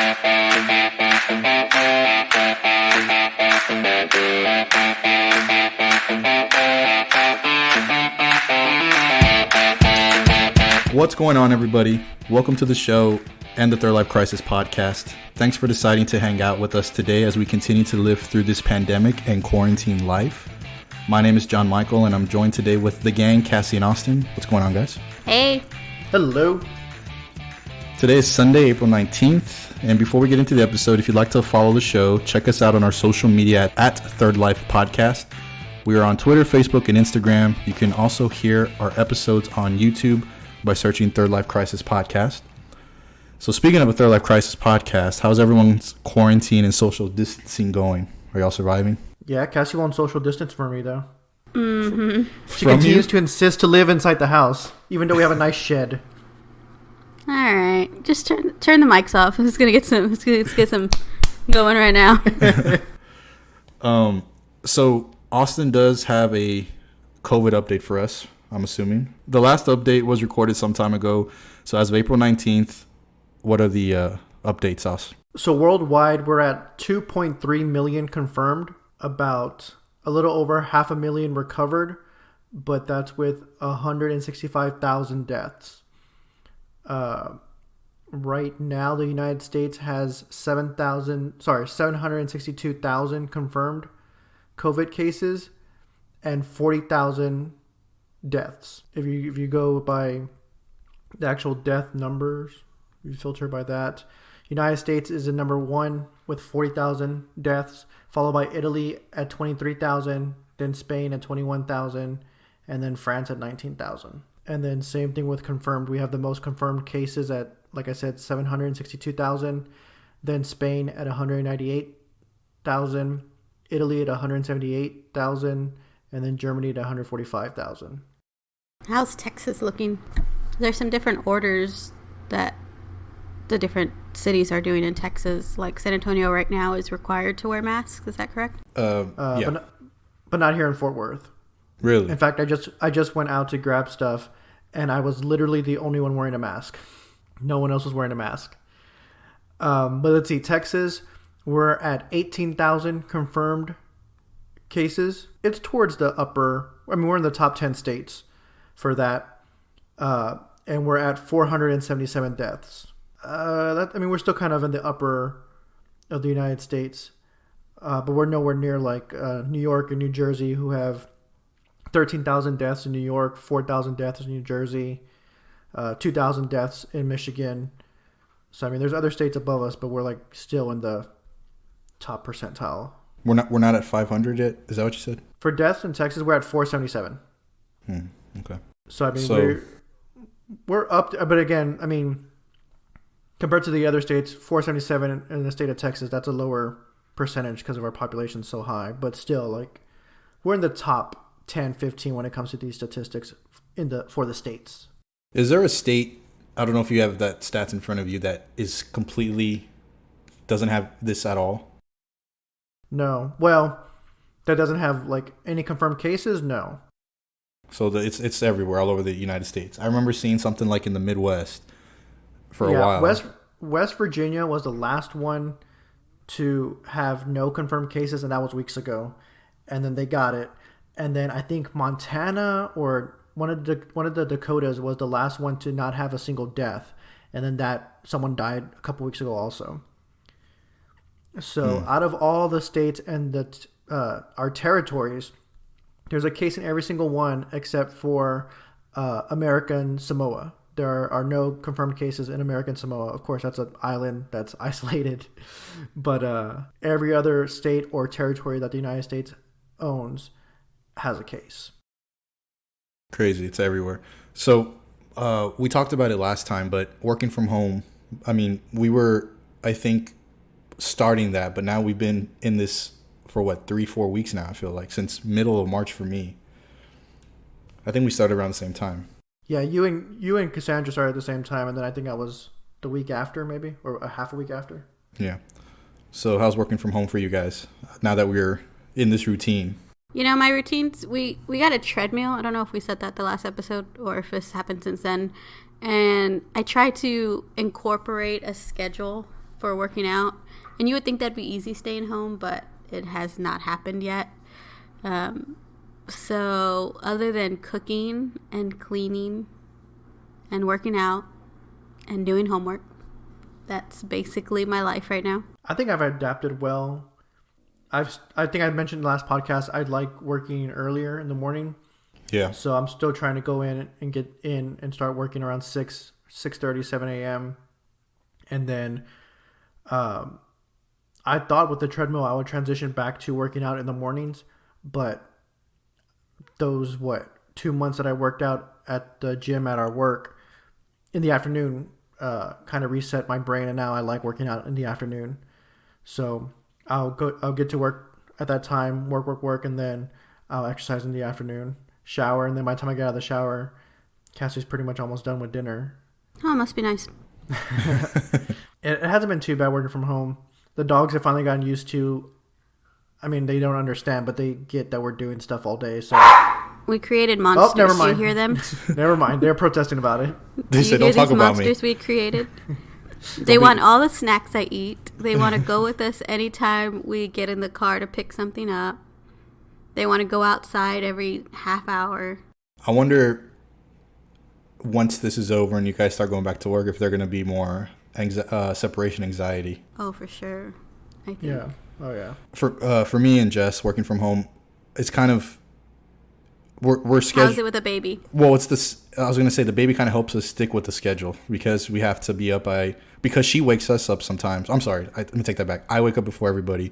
What's going on, everybody? Welcome to the show and the Third Life Crisis podcast. Thanks for deciding to hang out with us today as we continue to live through this pandemic and quarantine life. My name is John Michael, and I'm joined today with the gang, Cassie and Austin. What's going on, guys? Hey. Hello. Today is Sunday, April 19th. And before we get into the episode, if you'd like to follow the show, check us out on our social media at Third Life Podcast. We are on Twitter, Facebook, and Instagram. You can also hear our episodes on YouTube by searching Third Life Crisis Podcast. So speaking of a Third Life Crisis Podcast, how's everyone's quarantine and social distancing going? Are y'all surviving? Yeah, Cassie won't social distance for me, though. Mm-hmm. She continues to insist to live inside the house, even though we have a nice shed. All right, just turn the mics off. Let's get some going right now. So Austin does have a COVID update for us, I'm assuming. The last update was recorded some time ago. So as of April 19th, what are the updates, Aus? So worldwide, we're at 2.3 million confirmed, about a little over 500,000 recovered, but that's with 165,000 deaths. Right now, the United States has 762,000 confirmed COVID cases and 40,000 deaths. If you go by the actual death numbers, you filter by that. United States is in number one with 40,000 deaths, followed by Italy at 23,000, then Spain at 21,000, and then France at 19,000. And then same thing with confirmed. We have the most confirmed cases at, like I said, 762,000, then Spain at 198,000, Italy at 178,000, and then Germany at 145,000. How's Texas looking? There's some different orders that the different cities are doing in Texas. Like San Antonio right now is required to wear masks. Is that correct? Yeah. But not here in Fort Worth. Really? In fact, I just went out to grab stuff, and I was literally the only one wearing a mask. No one else was wearing a mask. But let's see, Texas, we're at 18,000 confirmed cases. It's towards the upper. I mean, we're in the top 10 states for that, and we're at 477 deaths. We're still kind of in the upper of the United States, but we're nowhere near like New York and New Jersey, who have 13,000 deaths in New York, 4,000 deaths in New Jersey, 2,000 deaths in Michigan. So I mean, there's other states above us, but we're like still in the top percentile. We're not at 500 yet. Is that what you said? For deaths in Texas, we're at 477. Okay. So I mean, we're up, but again, I mean, compared to the other states, 477 in the state of Texas, that's a lower percentage because of our population so high. But still, like, we're in the top 10, 15 when it comes to these statistics for the states. Is there a state, I don't know if you have that stats in front of you, that is completely doesn't have this at all? No. Well, that doesn't have like any confirmed cases? No. So it's everywhere, all over the United States. I remember seeing something like in the Midwest for a while. West Virginia was the last one to have no confirmed cases, and that was weeks ago. And then they got it. And then I think Montana or one of the Dakotas was the last one to not have a single death. And then someone died a couple weeks ago also. So out of all the states and our territories, there's a case in every single one except for American Samoa. There are no confirmed cases in American Samoa. Of course, that's an island that's isolated. But every other state or territory that the United States owns has a case. Crazy. It's everywhere. So we talked about it last time, but working from home, I mean, we were, I think, starting that, but now we've been in this for 3-4 weeks now, I feel like, since middle of March for me. I think we started around the same time. Yeah, you and Cassandra started at the same time, and then I think I was the week after, maybe, or a half a week after. Yeah. So how's working from home for you guys now that we're in this routine? You know, my routines, we got a treadmill. I don't know if we said that the last episode or if this happened since then. And I try to incorporate a schedule for working out. And you would think that'd be easy staying home, but it has not happened yet. So other than cooking and cleaning and working out and doing homework, that's basically my life right now. I think I've adapted well. I think I mentioned last podcast, I like working earlier in the morning. Yeah. So I'm still trying to go in and get in and start working around 6:30, 7 a.m. And then I thought with the treadmill I would transition back to working out in the mornings, but those 2 months that I worked out at the gym at our work in the afternoon kind of reset my brain, and now I like working out in the afternoon. So I'll get to work at that time, work, and then I'll exercise in the afternoon, shower, and then by the time I get out of the shower, Cassie's pretty much almost done with dinner. Oh, it must be nice. It hasn't been too bad working from home. The dogs have finally gotten used to, I mean, they don't understand, but they get that we're doing stuff all day. So we created monsters. Oh, never mind. Do you hear them? Never mind. They're protesting about it. They said, "Don't talk about me." Monsters we created. They want all the snacks I eat. They want to go with us anytime we get in the car to pick something up. They want to go outside every half hour. I wonder, once this is over and you guys start going back to work, if they're going to be more separation anxiety. Oh, for sure. I think. Yeah. Oh, yeah. For me and Jess working from home, it's kind of we're scheduled. How's it with a baby? Well, it's this. I was going to say the baby kind of helps us stick with the schedule because we have to be up because she wakes us up sometimes. I'm sorry. Let me take that back. I wake up before everybody,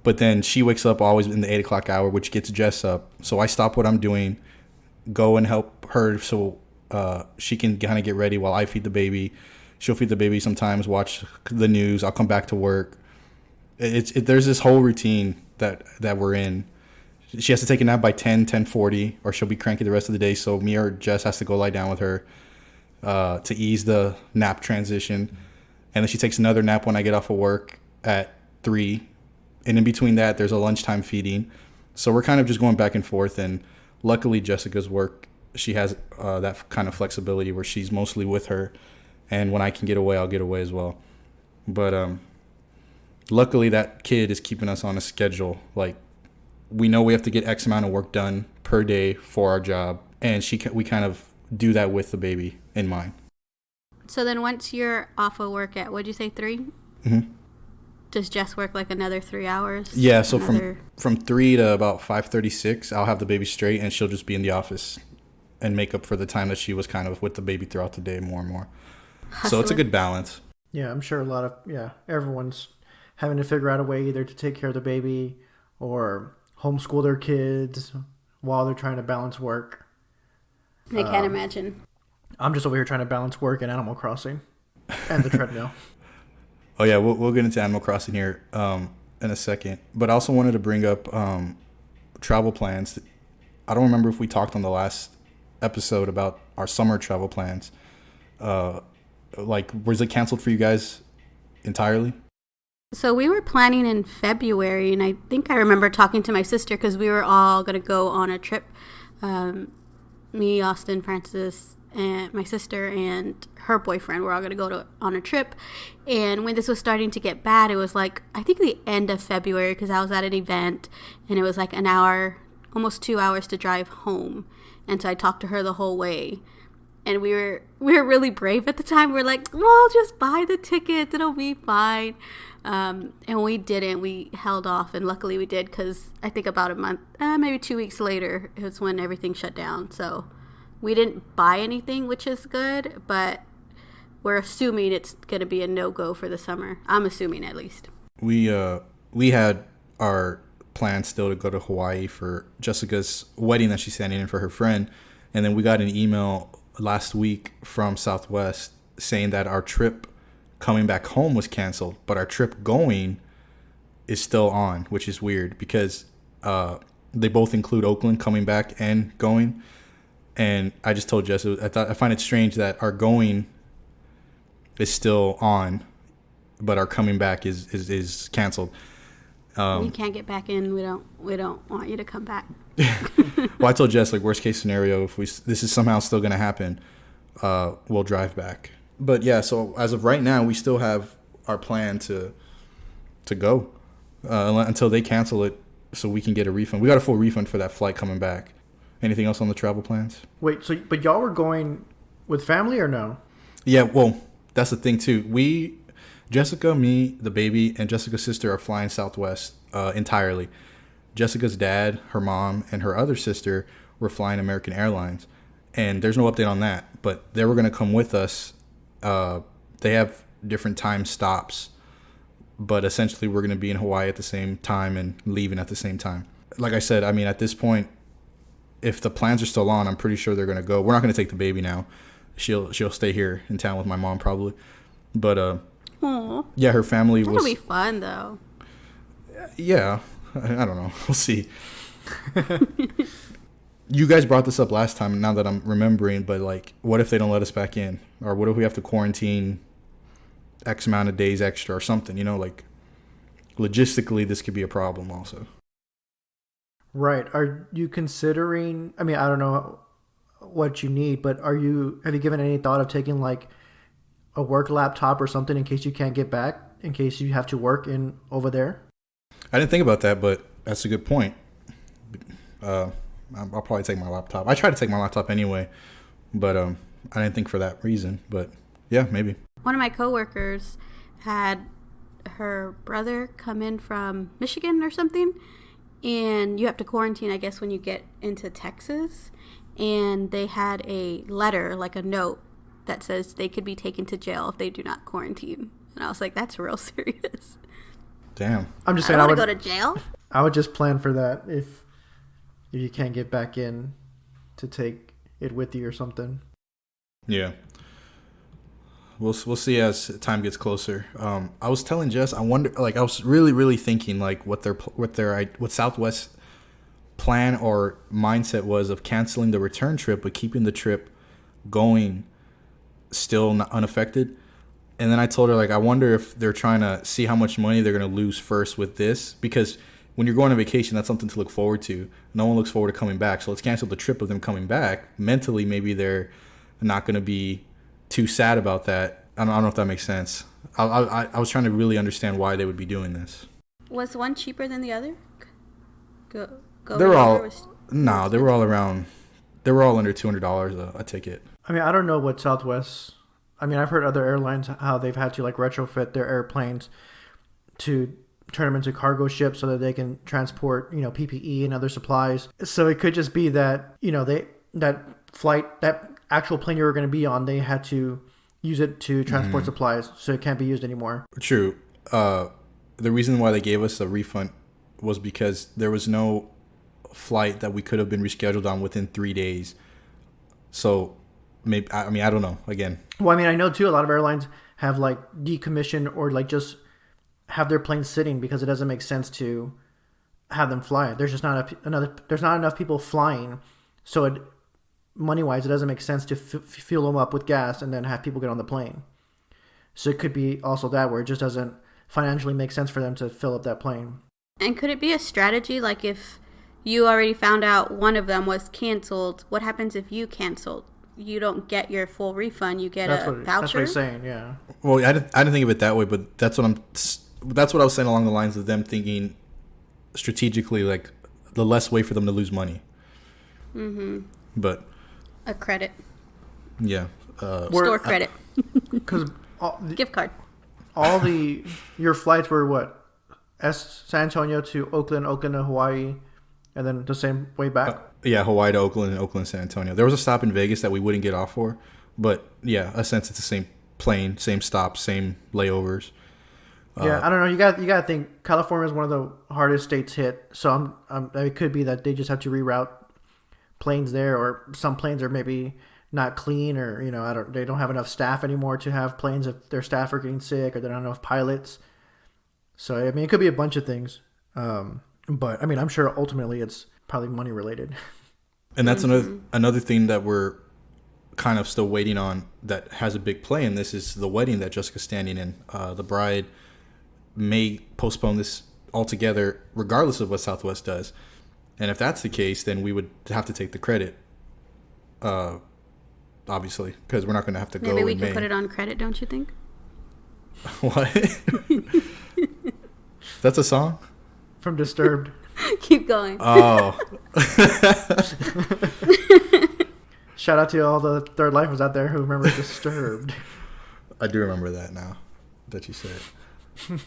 but then she wakes up always in the 8 o'clock hour, which gets Jess up. So I stop what I'm doing, go and help her so she can kind of get ready while I feed the baby. She'll feed the baby sometimes, watch the news. I'll come back to work. There's this whole routine that we're in. She has to take a nap by 10:40, or she'll be cranky the rest of the day. So me or Jess has to go lie down with her to ease the nap transition. And then she takes another nap when I get off of work at 3. And in between that, there's a lunchtime feeding. So we're kind of just going back and forth. And luckily, Jessica's work, she has that kind of flexibility where she's mostly with her. And when I can get away, I'll get away as well. But luckily, that kid is keeping us on a schedule. Like, we know we have to get X amount of work done per day for our job. And we kind of do that with the baby in mind. So then once you're off of work at, what'd you say, 3? Mm-hmm. Does Jess work like another 3 hours? Yeah, so from 3 to about 5:36, I'll have the baby straight, and she'll just be in the office and make up for the time that she was kind of with the baby throughout the day more and more. Hustler. So it's a good balance. Yeah, I'm sure everyone's having to figure out a way either to take care of the baby or homeschool their kids while they're trying to balance work. I can't imagine. I'm just over here trying to balance work and Animal Crossing and the treadmill. Oh, yeah, we'll get into Animal Crossing here in a second. But I also wanted to bring up travel plans. I don't remember if we talked on the last episode about our summer travel plans. Was it canceled for you guys entirely? So we were planning in February, and I think I remember talking to my sister because we were all going to go on a trip. Me, Austin, Francis, and my sister and her boyfriend were all going to go on a trip. And when this was starting to get bad, it was like, I think the end of February, because I was at an event, and it was like an hour, almost 2 hours to drive home. And so I talked to her the whole way. And we were really brave at the time. We were like, well, just buy the tickets. It'll be fine. And we didn't. We held off. And luckily we did, because I think about a month, maybe 2 weeks later, it was when everything shut down. So we didn't buy anything, which is good. But we're assuming it's going to be a no-go for the summer. I'm assuming, at least. We had our plan still to go to Hawaii for Jessica's wedding that she's standing in for her friend. And then we got an email last week from Southwest saying that our trip coming back home was canceled, but our trip going is still on, which is weird because they both include Oakland coming back and going. And I just told Jess, I find it strange that our going is still on, but our coming back is canceled. You can't get back in. We don't want you to come back. Well, I told Jess, like, worst case scenario, if this is somehow still going to happen, we'll drive back. But yeah, so as of right now, we still have our plan to go until they cancel it, so we can get a refund. We got a full refund for that flight coming back. Anything else on the travel plans? Wait, so but y'all were going with family or no? Yeah, well, that's the thing too. Jessica, me, the baby, and Jessica's sister are flying Southwest entirely. Jessica's dad, her mom, and her other sister were flying American Airlines. And there's no update on that, but they were going to come with us. They have different time stops, but essentially we're going to be in Hawaii at the same time and leaving at the same time. Like I said, I mean, at this point, if the plans are still on, I'm pretty sure they're going to go. We're not going to take the baby now. She'll stay here in town with my mom probably. But Aww. yeah, her family That'll be fun though. Yeah, I don't know. We'll see. You guys brought this up last time, now that I'm remembering, but like, what if they don't let us back in? Or what if we have to quarantine X amount of days extra or something? You know, like, logistically, this could be a problem also. Right. Are you considering, I mean, I don't know what you need, but have you given any thought of taking like a work laptop or something in case you can't get back, in case you have to work in over there? I didn't think about that, but that's a good point. I'll probably take my laptop. I try to take my laptop anyway, but I didn't think for that reason. But yeah, maybe. One of my coworkers had her brother come in from Michigan or something, and you have to quarantine, I guess, when you get into Texas. And they had a letter, like a note, that says they could be taken to jail if they do not quarantine. And I was like, that's real serious. Damn. I'm just saying, I would go to jail. I would just plan for that if you can't get back in, to take it with you or something. Yeah. We'll see as time gets closer. I was telling Jess, I wonder, like, I was really thinking like what Southwest plan or mindset was of canceling the return trip but keeping the trip going still unaffected. And then I told her, like, I wonder if they're trying to see how much money they're going to lose first with this, because when you're going on vacation, that's something to look forward to. No one looks forward to coming back. So let's cancel the trip of them coming back. Mentally, maybe they're not going to be too sad about that. I don't know if that makes sense. I was trying to really understand why they would be doing this. Was one cheaper than the other? They were all around. They were all under $200 a ticket. I mean, I don't know what Southwest. I mean, I've heard other airlines how they've had to like retrofit their airplanes to turn them into cargo ships so that they can transport, PPE and other supplies. So it could just be that, that actual plane you were going to be on, they had to use it to transport supplies, so it can't be used anymore. True. The reason why they gave us a refund was because there was no flight that we could have been rescheduled on within 3 days. So maybe, I don't know. Again. Well, I mean, I know too, a lot of airlines have like decommissioned or like just have their planes sitting because it doesn't make sense to have them fly. There's just not enough people flying, so money wise, it doesn't make sense to fuel them up with gas and then have people get on the plane. So it could be also that where it just doesn't financially make sense for them to fill up that plane. And could it be a strategy, like if you already found out one of them was canceled, what happens if you canceled? You don't get your full refund. You get a voucher. That's what he's saying. Yeah. Well, I didn't think of it that way, but that's what I was saying along the lines of them thinking strategically, like the less way for them to lose money. Mm-hmm. But a credit. Yeah. Store credit. Because gift card. Your flights were what? San Antonio to Oakland to Hawaii, and then the same way back. Yeah, Hawaii to Oakland and Oakland to San Antonio. There was a stop in Vegas that we wouldn't get off for, but yeah, a sense it's the same plane, same stops, same layovers. Yeah, I don't know. You got to think California is one of the hardest states hit, so it could be that they just have to reroute planes there, or some planes are maybe not clean, or they don't have enough staff anymore to have planes if their staff are getting sick, or they don't have enough pilots. So I mean, it could be a bunch of things, but I mean, I'm sure ultimately it's probably money related. And that's another thing that we're kind of still waiting on that has a big play in this is the wedding that Jessica's standing in. The bride may postpone this altogether regardless of what Southwest does. And if that's the case, then we would have to take the credit, obviously, because we're not going to have to go in May. Maybe we could put it on credit, don't you think? What? That's a song? From Disturbed. Keep going. Oh. Shout out to all the third lifers out there who remember Disturbed. I do remember that now that you say it.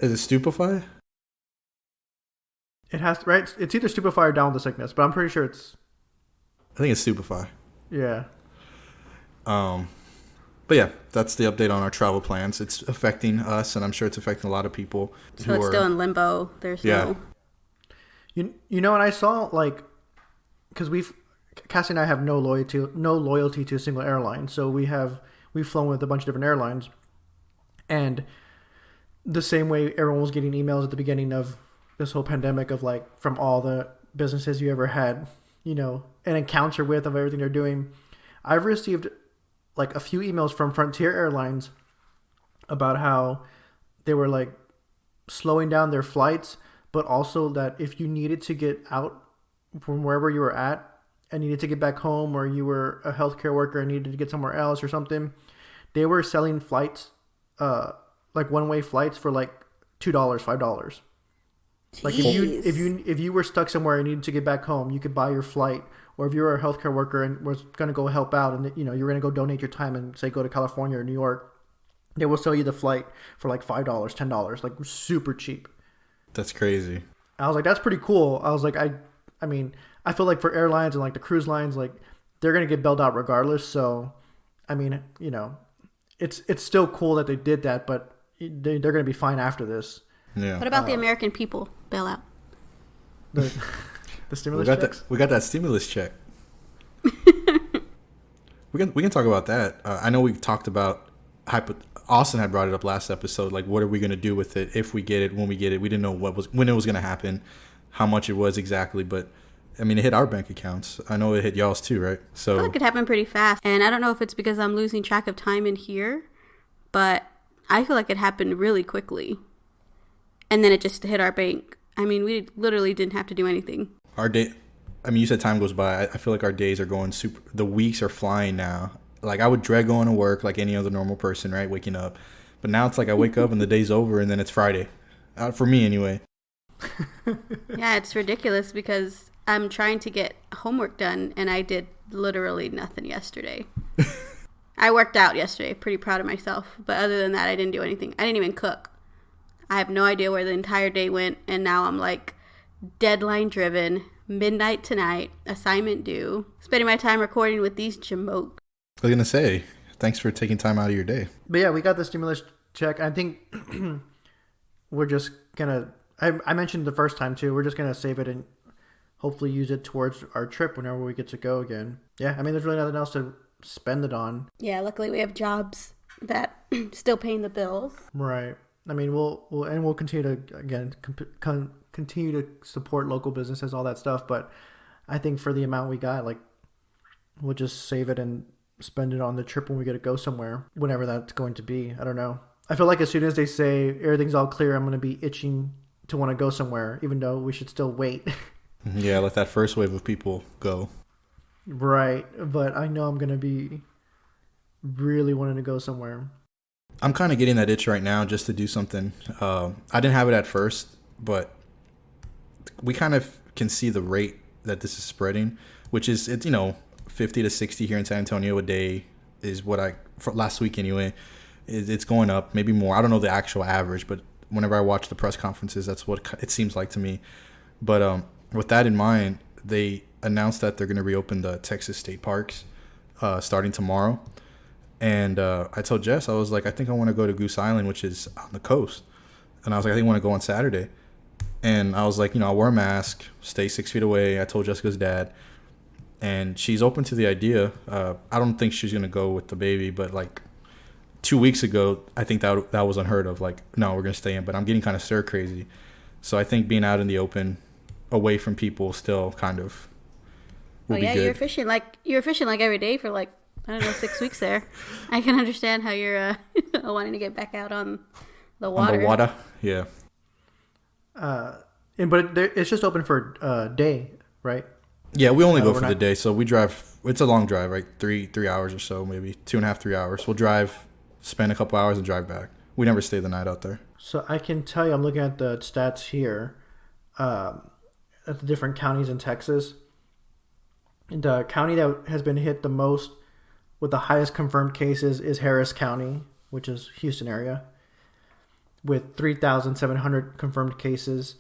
Is it Stupefy? It has to, right? It's either Stupefy or Down with the Sickness, but I'm pretty sure it's... I think it's Stupefy. Yeah. But yeah, that's the update on our travel plans. It's affecting us, and I'm sure it's affecting a lot of people. So it's still in limbo. There's no... You know, and I saw, like... Because Cassie and I have no loyalty to a single airline. So we've flown with a bunch of different airlines. And the same way everyone was getting emails at the beginning of this whole pandemic of, like, from all the businesses you ever had, you know, an encounter with of everything they're doing. I've received, like, a few emails from Frontier Airlines about how they were, like, slowing down their flights, but also that if you needed to get out from wherever you were at and needed to get back home, or you were a healthcare worker and needed to get somewhere else or something, they were selling flights, like one-way flights for like $2, $5. Like if you were stuck somewhere and needed to get back home, you could buy your flight. Or if you were a healthcare worker and was going to go help out, and you know you're going to go donate your time and say go to California or New York, they will sell you the flight for like $5, $10, like super cheap. That's crazy. I was like, that's pretty cool. I was like, I mean, I feel like for airlines and like the cruise lines, like they're going to get bailed out regardless. So, I mean, you know, it's still cool that they did that, but they're going to be fine after this. Yeah. What about the American people bailout? The stimulus checks? We got that stimulus check. we can talk about that. I know we talked about Austin had brought it up last episode. Like, what are we going to do with it if we get it, when we get it? We didn't know when it was going to happen, how much it was exactly. But I mean, it hit our bank accounts. I know it hit y'all's too, right? So I feel like it happened pretty fast. And I don't know if it's because I'm losing track of time in here, but I feel like it happened really quickly. And then it just hit our bank. I mean, we literally didn't have to do anything. I mean, you said time goes by. I feel like our days are going the weeks are flying now. Like, I would dread going to work like any other normal person, right? Waking up. But now it's like I wake up and the day's over and then it's Friday. For me, anyway. Yeah, it's ridiculous because I'm trying to get homework done and I did literally nothing yesterday. I worked out yesterday. Pretty proud of myself. But other than that, I didn't do anything. I didn't even cook. I have no idea where the entire day went. And now I'm like deadline driven, midnight tonight, assignment due, spending my time recording with these jamokes. I was going to say, thanks for taking time out of your day. But yeah, we got the stimulus check. I think we're just going to, I mentioned the first time too, we're just going to save it and hopefully use it towards our trip whenever we get to go again. Yeah, I mean, there's really nothing else to spend it on. Yeah, luckily we have jobs that still paying the bills. Right. I mean, we'll continue to, again, continue to support local businesses, all that stuff. But I think for the amount we got, like, we'll just save it and spend it on the trip when we get to go somewhere, whenever that's going to be. I don't know. I feel like as soon as they say everything's all clear, I'm going to be itching to want to go somewhere, even though we should still wait. Yeah, let that first wave of people go. Right. But I know I'm going to be really wanting to go somewhere. I'm kind of getting that itch right now just to do something. I didn't have it at first, but we kind of can see the rate that this is spreading, which is, it's, 50 to 60 here in San Antonio a day is what for last week anyway, it's going up, maybe more. I don't know the actual average, but whenever I watch the press conferences, that's what it seems like to me. But with that in mind, they announced that they're going to reopen the Texas state parks starting tomorrow. And I told Jess, I was like, I think I want to go to Goose Island, which is on the coast. And I was like, I think I want to go on Saturday. And I was like, I'll wear a mask, stay 6 feet away. I told Jessica's dad. And she's open to the idea. I don't think she's going to go with the baby. But like 2 weeks ago, I think that was unheard of. Like, no, we're going to stay in. But I'm getting kind of stir crazy. So I think being out in the open, away from people still kind of will be good. You're fishing like every day for like, I don't know, 6 weeks there. I can understand how you're wanting to get back out on the water. On the water, yeah. But it's just open for a day, right? Yeah, we only go for the day. So we drive. It's a long drive, right? 3 hours or so, maybe 2.5, 3 hours. We'll drive, spend a couple hours, and drive back. We never stayed the night out there. So I can tell you, I'm looking at the stats here at the different counties in Texas. The county that has been hit the most with the highest confirmed cases is Harris County, which is Houston area, with 3,700 confirmed cases.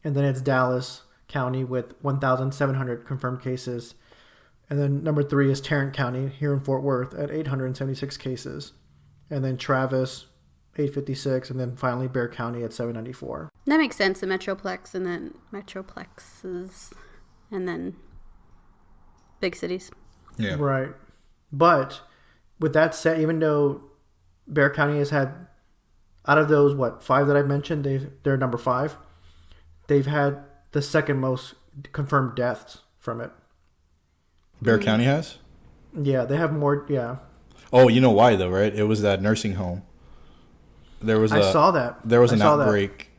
And then it's Dallas County with 1,700 confirmed cases. And then number 3 is Tarrant County here in Fort Worth at 876 cases. And then Travis, 856. And then finally Bexar County at 794. That makes sense. The Metroplex and then Metroplexes and then big cities. Yeah. Right. But with that said, even though Bexar County has had, out of those, 5 that I mentioned, they're number 5. They've had the second most confirmed deaths from it. Bexar County has? Yeah, they have more. Yeah. Oh, you know why though, right? It was that nursing home. I saw that. There was an outbreak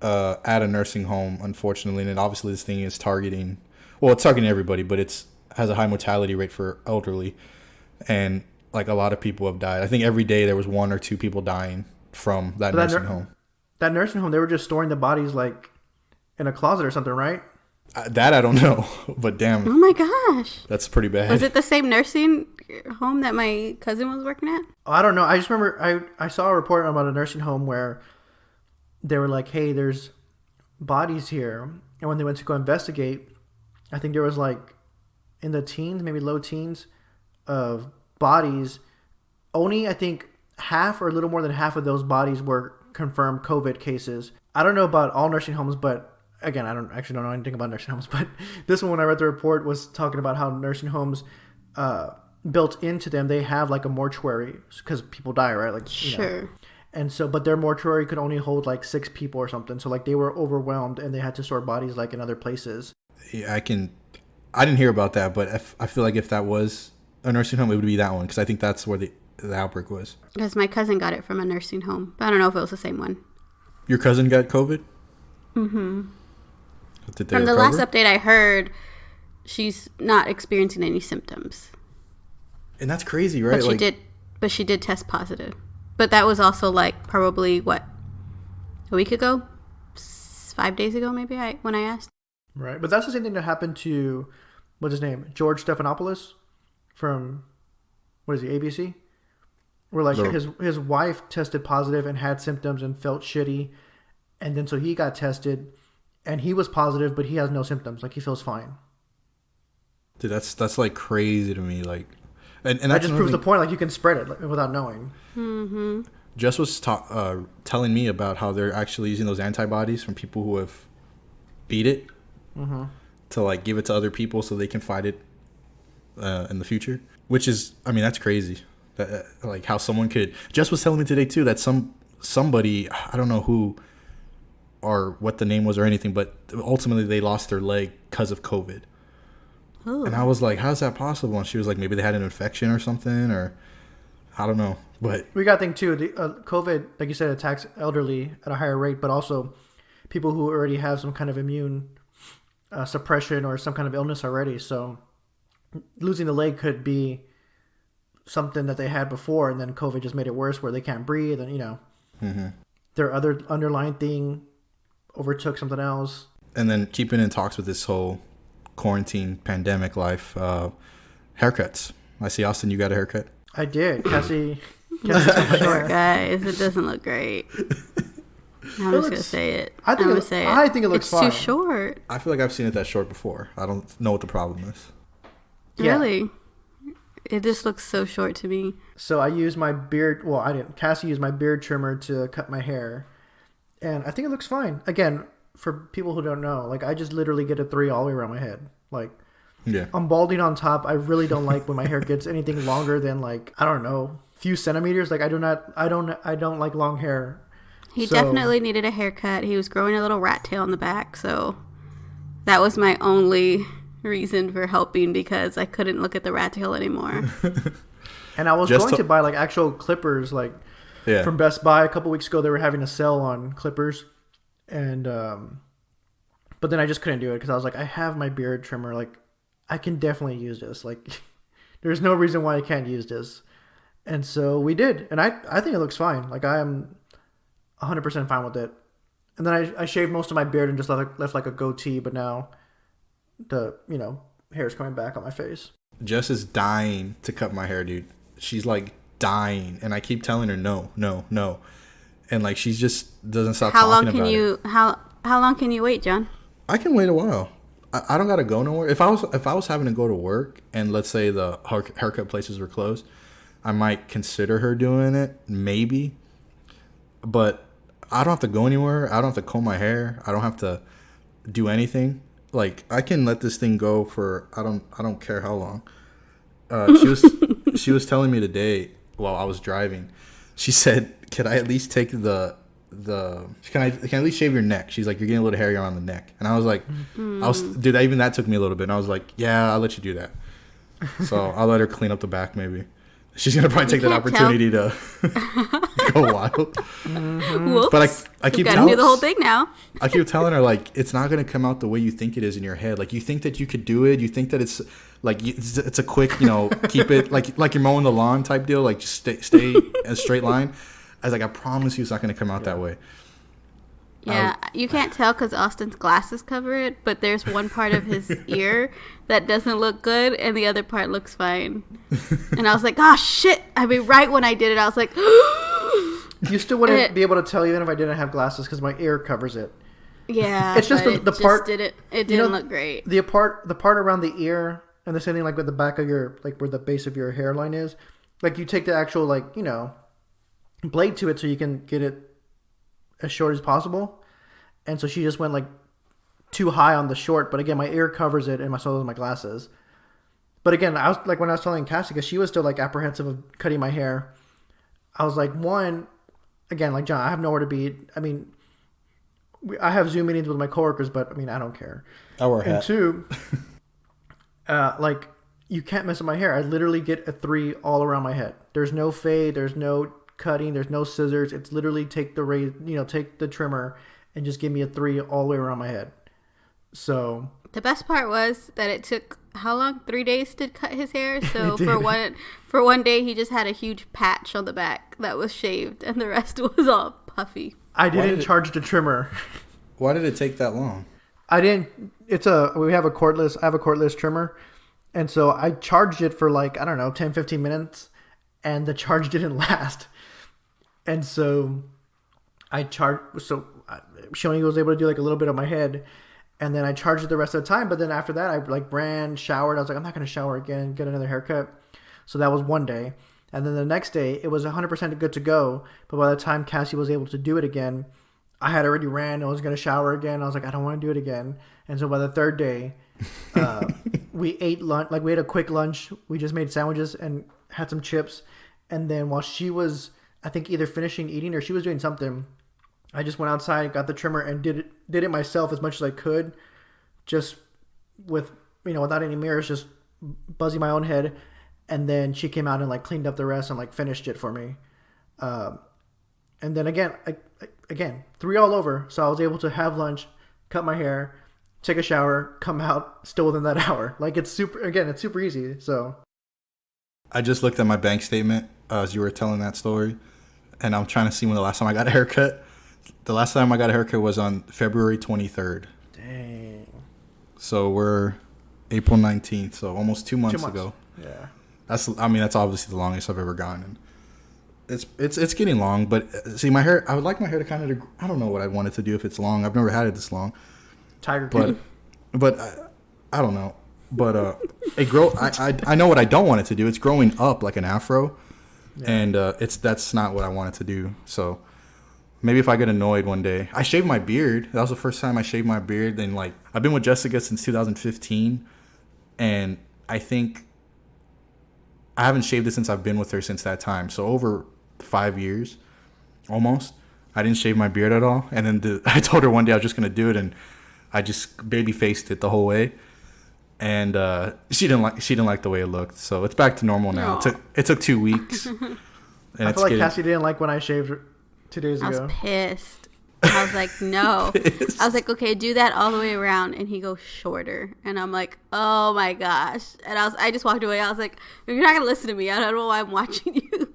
at a nursing home, unfortunately, and obviously this thing is targeting. Well, it's targeting everybody, but has a high mortality rate for elderly, and like a lot of people have died. I think every day there was 1 or 2 people dying from that nursing home. That nursing home, they were just storing the bodies like in a closet or something, right? That I don't know, but damn. Oh my gosh. That's pretty bad. Was it the same nursing home that my cousin was working at? I don't know. I just remember I saw a report about a nursing home where they were like, hey, there's bodies here. And when they went to go investigate, I think there was like in the teens, maybe low teens of bodies. Only, I think, half or a little more than half of those bodies were confirmed COVID cases. I don't know about all nursing homes, but again, I don't know anything about nursing homes, but this one, when I read the report, was talking about how nursing homes, built into them, they have like a mortuary because people die, right? Like, sure. And so, but their mortuary could only hold like 6 people or something. So like they were overwhelmed and they had to store bodies like in other places. Yeah, I didn't hear about that, but I feel like if that was a nursing home, it would be that one because I think that's where the outbreak was. Because my cousin got it from a nursing home, but I don't know if it was the same one. Your cousin got COVID? Mm-hmm. Did they From the recover? last update I heard, she's not experiencing any symptoms. And that's crazy, right? But she did test positive. But that was also like probably a week ago, 5 days ago, maybe when I asked. Right, but that's the same thing that happened to what's his name, George Stephanopoulos from what is he, ABC? Where like his wife tested positive and had symptoms and felt shitty, and then so he got tested. And he was positive, but he has no symptoms. Like, he feels fine. Dude, that's like crazy to me. Like, and that just proves the point. Like, you can spread it without knowing. Mm-hmm. Jess was telling me about how they're actually using those antibodies from people who have beat it to like give it to other people so they can fight it in the future. Which is, I mean, that's crazy. That, like how someone could. Jess was telling me today too that somebody, I don't know who or what the name was or anything, but ultimately they lost their leg because of COVID. Ooh. And I was like, how's that possible? And she was like, maybe they had an infection or something, or I don't know. But we got to think too, the COVID, like you said, attacks elderly at a higher rate, but also people who already have some kind of immune suppression or some kind of illness already. So losing the leg could be something that they had before, and then COVID just made it worse where they can't breathe, and their other underlying thing overtook something else. And then keeping in talks with this whole quarantine pandemic life, haircuts. I see, Austin, you got a haircut? I did. Cassie short, guys. It doesn't look great. I'm just gonna say it. I think it looks fine. It's too short. I feel like I've seen it that short before. I don't know what the problem is. Yeah. Really? It just looks so short to me. So I used my beard. Well, I didn't. Cassie used my beard trimmer to cut my hair, and I think it looks fine. Again, for people who don't know, like I just literally get a 3 all the way around my head. Like, yeah, I'm balding on top. I really don't like when my hair gets anything longer than like, I don't know, few centimeters. Like I don't like long hair. He definitely needed a haircut. He was growing a little rat tail on the back, so that was my only reason for helping, because I couldn't look at the rat tail anymore. And I was going to buy like actual clippers, like from Best Buy a couple weeks ago. They were having a sale on clippers, and but then I just couldn't do it because I was like, I have my beard trimmer, like I can definitely use this. Like there's no reason why I can't use this. And so we did, and I think it looks fine. Like 100% fine with it. And then I shaved most of my beard and just left like a goatee, but now the, hair's coming back on my face. Jess is dying to cut my hair, dude. She's like dying, and I keep telling her no, and like she just doesn't stop talking about it. How long can you wait, John? I can wait a while. I don't gotta go nowhere. If I was having to go to work, and let's say the haircut places were closed, I might consider her doing it, maybe. But I don't have to go anywhere. I don't have to comb my hair. I don't have to do anything. Like, I can let this thing go for I don't care how long. She was telling me today while I was driving. She said, "Can I at least take can I at least shave your neck?" She's like, "You're getting a little hairier on the neck." And I was like, dude, even that took me a little bit. And I was like, "Yeah, I'll let you do that." So I'll let her clean up the back maybe. She's gonna probably take that opportunity to go wild. Whoops. But I keep gotta do the whole thing now. I keep telling her, like, it's not gonna come out the way you think it is in your head. Like, you think that you could do it. You think that it's like it's a quick, keep it like you're mowing the lawn type deal. Like, just stay a straight line. I was like, I promise you, it's not gonna come out that way. Yeah, you can't tell because Austin's glasses cover it, but there's one part of his ear that doesn't look good, and the other part looks fine. And I was like, "Oh shit!" I mean, right when I did it, I was like, "You still wouldn't be able to tell even if I didn't have glasses because my ear covers it." Yeah, it's just the part. It didn't look great. The part around the ear, and the same thing like with the back of your, like where the base of your hairline is, like you take the actual blade to it so you can get it as short as possible. And so she just went like too high on the short, but again, my ear covers it, and so does my glasses. But again, I was like, when I was telling Cassie, because she was still like apprehensive of cutting my hair, I was like, one, again, like John, I have nowhere to be. I mean, I have Zoom meetings with my coworkers, but I mean, I don't care. I wear a hat. And two, like, you can't mess up my hair. I literally get a 3 all around my head. There's no fade, there's no cutting, there's no scissors. It's literally take the trimmer and just give me a 3 all the way around my head. So the best part was that it took how long? 3 days to cut his hair. So for one day, he just had a huge patch on the back that was shaved, and the rest was all puffy. I didn't charge the trimmer. Why did it take that long? I didn't. We have a cordless. I have a cordless trimmer, and so I charged it for like, I don't know, 10, 15 minutes, and the charge didn't last. And so she only was able to do like a little bit of my head, and then I charged it the rest of the time. But then after that, I like ran, showered. I was like, I'm not going to shower again, get another haircut. So that was one day. And then the next day, it was 100% good to go. But by the time Cassie was able to do it again, I had already ran. I was going to shower again. I was like, I don't want to do it again. And so by the third day, we ate lunch. Like, we had a quick lunch. We just made sandwiches and had some chips. And then while she was, I think, either finishing eating or she was doing something, I just went outside, got the trimmer, and did it myself as much as I could, just with, without any mirrors, just buzzing my own head. And then she came out and like cleaned up the rest and like finished it for me. And then again, 3 all over. So I was able to have lunch, cut my hair, take a shower, come out still within that hour. Like, it's super easy. So I just looked at my bank statement as you were telling that story, and I'm trying to see when the last time I got a haircut. The last time I got a haircut was on February 23rd. Dang. So we're April 19th, so almost 2 months ago. Yeah. That's obviously the longest I've ever gotten. It's getting long, but see, my hair, I would like my hair to kind of, I don't know what I want it to do if it's long. I've never had it this long. Tiger King. But I don't know. But I know what I don't want it to do. It's growing up like an afro, yeah. And that's not what I want it to do. So maybe if I get annoyed one day, I shaved my beard. That was the first time I shaved my beard. And like, I've been with Jessica since 2015, and I think I haven't shaved it since I've been with her since that time. So over 5 years, almost. I didn't shave my beard at all. And then I told her one day I was just going to do it, and I just baby faced it the whole way. And she didn't like the way it looked. So it's back to normal now. It took 2 weeks. And I feel like Cassie didn't like when I shaved 2 days ago. I was pissed. I was like, no. I was like, okay, do that all the way around. And he goes shorter. And I'm like, oh my gosh. And I just walked away. I was like, you're not going to listen to me. I don't know why I'm watching you.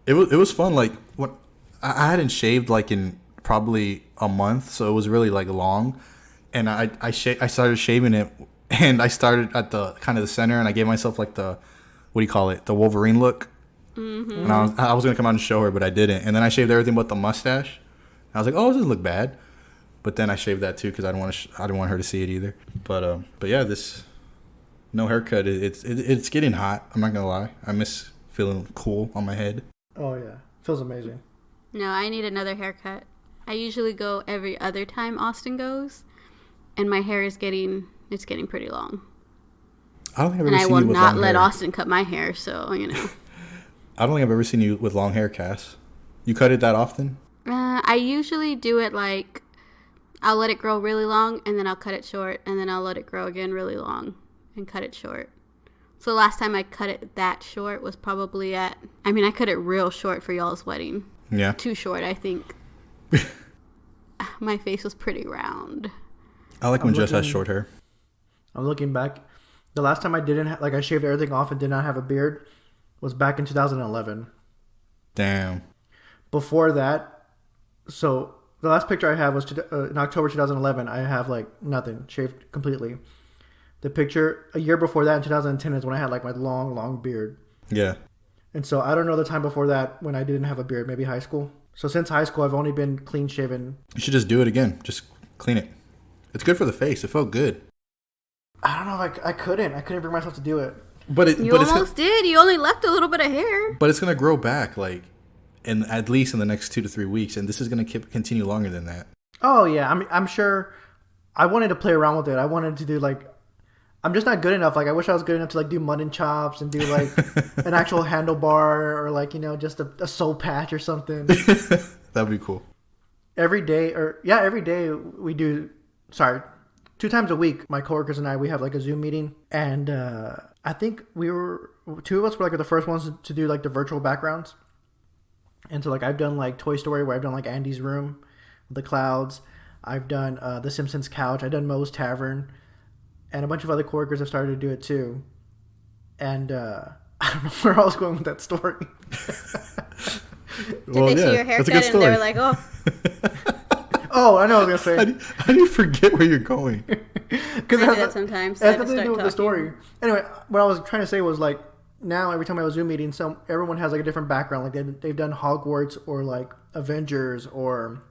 It was fun. Like, what I hadn't shaved like in probably a month, so it was really like long. And I started shaving it, and I started at the kind of the center, and I gave myself like the, what do you call it, the Wolverine look. And I was gonna come out and show her, but I didn't. And then I shaved everything but the mustache. I was like, oh, it doesn't look bad. But then I shaved that too because I didn't want her to see it either. But yeah, this no haircut. It's getting hot. I'm not gonna lie. I miss feeling cool on my head. Oh yeah, feels amazing. No, I need another haircut. I usually go every other time Austin goes, and my hair is getting pretty long. I don't think I've ever and I seen will you with not long let hair. Austin cut my hair, so you know. I don't think I've ever seen you with long hair, Cass. You cut it that often? I usually do it like I'll let it grow really long, and then I'll cut it short, and then I'll let it grow again really long and cut it short. So the last time I cut it that short was probably I cut it real short for y'all's wedding. Yeah. Too short, I think. My face was pretty round. I like when Jess has short hair. I'm looking back. The last time I I shaved everything off and did not have a beard was back in 2011. Damn. Before that, so the last picture I have was in October 2011. I have like nothing, shaved completely. The picture a year before that in 2010 is when I had like my long beard. Yeah. And so I don't know the time before that when I didn't have a beard, maybe high school. So since high school, I've only been clean shaven. You should just do it again. Just clean it. It's good for the face. It felt good. I don't know if I couldn't bring myself to do it. You almost did. You only left a little bit of hair. But it's going to grow back like at least in the next 2 to 3 weeks. And this is going to continue longer than that. Oh yeah. I'm sure I wanted to play around with it. I wanted to do like, I'm just not good enough. Like I wish I was good enough to like do mutton chops and do like an actual handlebar or like, just a soul patch or something. That'd be cool. Every day we do, 2 times a week, my coworkers and I, we have like a Zoom meeting. And I think 2 of us were like the first ones to do like the virtual backgrounds. And so like I've done like Toy Story where I've done like Andy's room, the clouds. I've done The Simpsons couch. I've done Moe's Tavern. And a bunch of other coworkers have started to do it too. And I don't know where I was going with that story. Did they see your haircut and they were like, oh. Oh, I know what I was going to say. How do you forget where you're going? Because I do that sometimes. It has nothing to do with the story. Anyway, what I was trying to say was like, now every time I have a Zoom meeting, everyone has like a different background. Like they've done Hogwarts or like Avengers or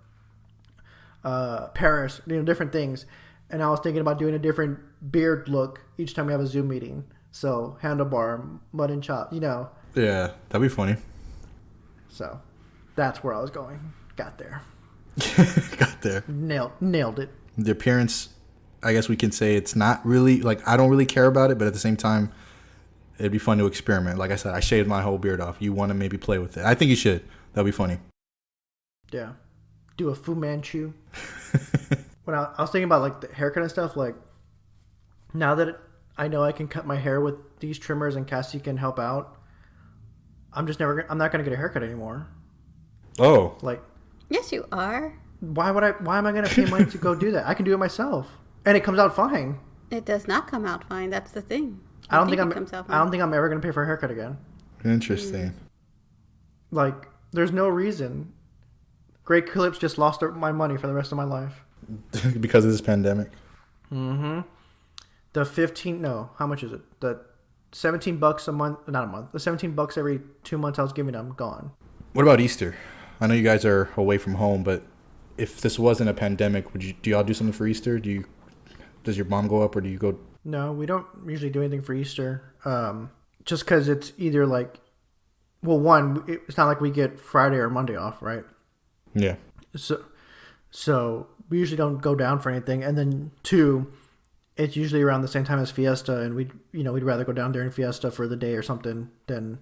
Paris, different things. And I was thinking about doing a different beard look each time we have a Zoom meeting. So handlebar, mutton chop, Yeah, that'd be funny. So that's where I was going. Got there. Got there. Nailed it. The appearance, I guess we can say it's not really, like, I don't really care about it, but at the same time, it'd be fun to experiment. Like I said, I shaved my whole beard off. You want to maybe play with it. I think you should. That'd be funny. Yeah. Do a Fu Manchu. When I was thinking about like the haircut and stuff, like now that I know I can cut my hair with these trimmers and Cassie can help out, I'm not going to get a haircut anymore. Oh. Like, yes, you are. Why am I going to pay money to go do that? I can do it myself. And it comes out fine. It does not come out fine. That's the thing. I don't think I'm ever going to pay for a haircut again. Interesting. Like, there's no reason. Great Clips just lost my money for the rest of my life. Because of this pandemic. Mm-hmm. How much is it? The $17 a month, not a month. The $17 every 2 months I was giving them, gone. What about Easter? I know you guys are away from home, but if this wasn't a pandemic, do y'all do something for Easter? Does your mom go up or do you go? No, we don't usually do anything for Easter. Just because it's either like, well, one, it's not like we get Friday or Monday off, right? Yeah. So we usually don't go down for anything. And then 2, it's usually around the same time as Fiesta, and we'd rather go down during Fiesta for the day or something than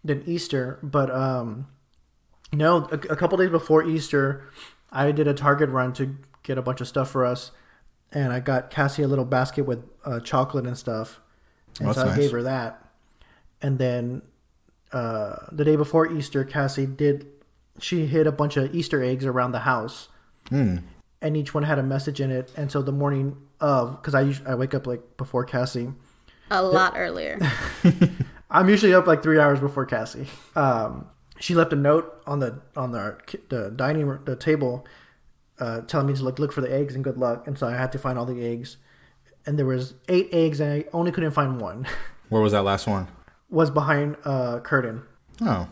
Easter. But no, a couple days before Easter, I did a Target run to get a bunch of stuff for us, and I got Cassie a little basket with chocolate and stuff, and so I gave her that. And then the day before Easter, Cassie hid a bunch of Easter eggs around the house. And each one had a message in it. And so the morning of, because I wake up like before Cassie. A lot earlier. I'm usually up like 3 hours before Cassie. she left a note on the dining room, the table, telling me to look for the eggs and good luck. And so I had to find all the eggs, and there was 8 eggs, and I only couldn't find one. Where was that last one? Was behind a curtain. Oh.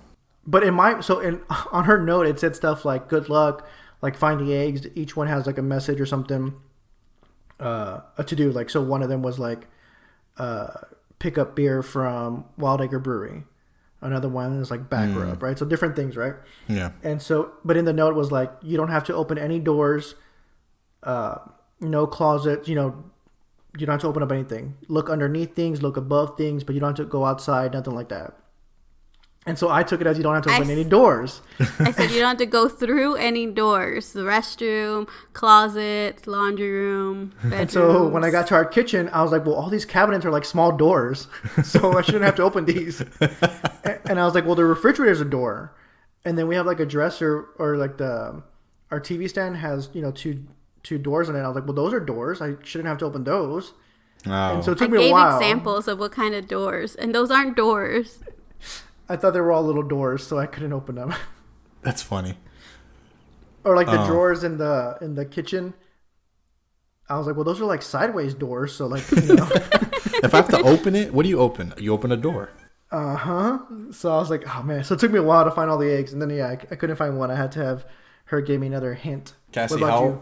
But on her note, it said stuff like "good luck," like find the eggs. Each one has like a message or something to do. Like, so one of them was like pick up beer from Wild Acre Brewery. Another one is like back rub, right? So different things, right? Yeah. And so, but in the note was like, you don't have to open any doors, no closets, you don't have to open up anything. Look underneath things, look above things, but you don't have to go outside, nothing like that. And so I took it as you don't have to open any doors. I said you don't have to go through any doors. The restroom, closets, laundry room, bedrooms. And so when I got to our kitchen, I was like, well, all these cabinets are like small doors. So I shouldn't have to open these. And I was like, well, the refrigerator's a door. And then we have like a dresser, or like our TV stand has, two doors in it. I was like, well, those are doors. I shouldn't have to open those. Oh. And so it took me a while. I gave examples of what kind of doors. And those aren't doors. I thought they were all little doors, so I couldn't open them. That's funny. Or like the drawers in the kitchen. I was like, well, those are like sideways doors, so like, If I have to open it, what do you open? You open a door. Uh-huh. So I was like, oh man. So it took me a while to find all the eggs, and then I couldn't find one. I had to have her give me another hint. Cassie, what about you?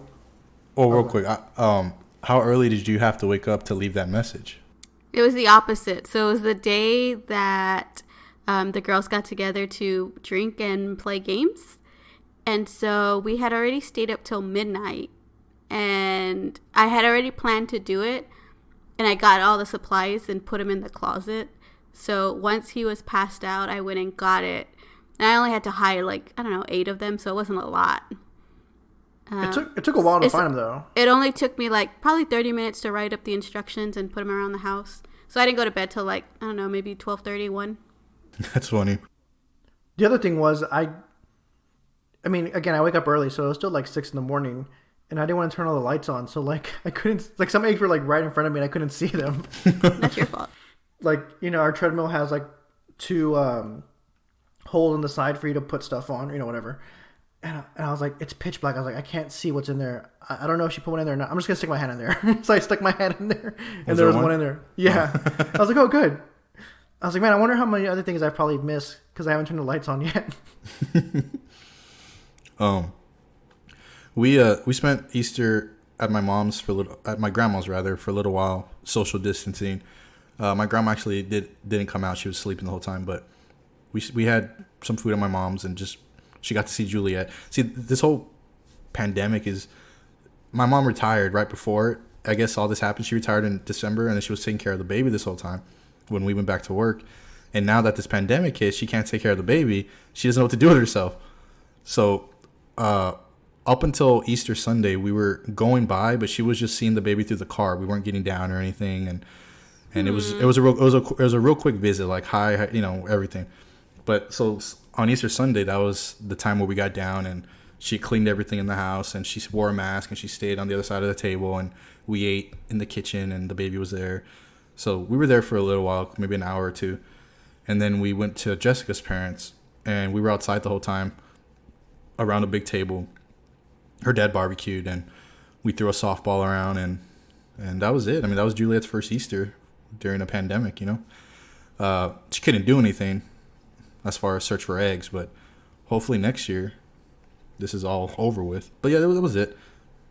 Oh, real quick. How early did you have to wake up to leave that message? It was the opposite. So it was the day that the girls got together to drink and play games. And so we had already stayed up till midnight. And I had already planned to do it. And I got all the supplies and put them in the closet. So once he was passed out, I went and got it. And I only had to hide 8 of them. So it wasn't a lot. It took a while to find them, though. It only took me probably 30 minutes to write up the instructions and put them around the house. So I didn't go to bed till maybe 12:30, 1. That's funny. The other thing was I again, I wake up early, so it was still 6 in the morning, and I didn't want to turn all the lights on. So I couldn't, some eggs were right in front of me and I couldn't see them. That's your fault. Our treadmill has 2 holes in the side for you to put stuff on, whatever. And I was like, it's pitch black. I was like, I can't see what's in there. I don't know if she put one in there or not. I'm just going to stick my hand in there. So I stuck my hand in there, and there was one in there. Yeah. I was like, oh, good. I was like, man, I wonder how many other things I've probably missed because I haven't turned the lights on yet. We spent Easter at my grandma's for a little while, social distancing. My grandma actually didn't come out. She was sleeping the whole time, but we had some food at my mom's, and she got to see Juliet. See, this whole pandemic my mom retired right before it. I guess all this happened. She retired in December, and then she was taking care of the baby this whole time when we went back to work. And now that this pandemic hit, she can't take care of the baby. She doesn't know what to do with herself. So up until Easter Sunday, we were going by, but she was just seeing the baby through the car. We weren't getting down or anything, and it was a real quick visit, hi, everything. But so on Easter Sunday, that was the time where we got down, and she cleaned everything in the house, and she wore a mask, and she stayed on the other side of the table, and we ate in the kitchen, and the baby was there. So we were there for a little while, maybe an hour or two. And then we went to Jessica's parents, and we were outside the whole time around a big table. Her dad barbecued, and we threw a softball around, and that was it. That was Juliet's first Easter during a pandemic, She couldn't do anything as far as search for eggs, but hopefully next year this is all over with. But yeah, that was it.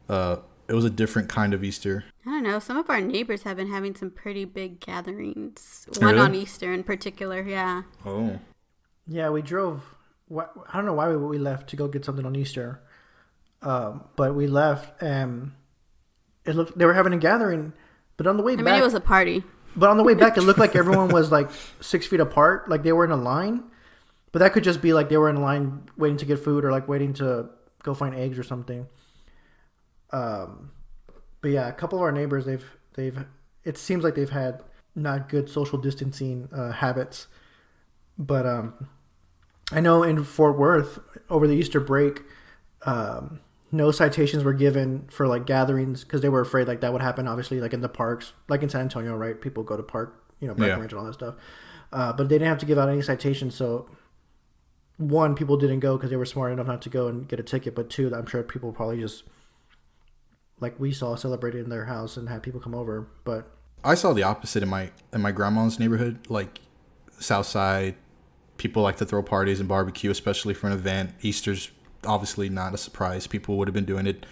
It was a different kind of Easter. I don't know. Some of our neighbors have been having some pretty big gatherings. Really? One on Easter in particular, yeah. Oh. Yeah, we drove. I don't know why we left to go get something on Easter. But we left, and they were having a gathering, but on the way back... it was a party. But on the way back, it looked like everyone was 6 feet apart. They were in a line. But that could just be they were in a line waiting to get food, or waiting to go find eggs or something. But yeah, a couple of our neighbors, it seems like they've had not good social distancing habits. But I know in Fort Worth over the Easter break, no citations were given for gatherings because they were afraid that would happen. Obviously, in the parks, in San Antonio, right? People go to park, Breckenridge and all that stuff. But they didn't have to give out any citations. So one, people didn't go because they were smart enough not to go and get a ticket. But two, I'm sure people probably just, like we saw, celebrated in their house and had people come over. But I saw the opposite in my grandma's neighborhood. Like South Side, people like to throw parties and barbecue, especially for an event. Easter's obviously not a surprise. People would have been doing it.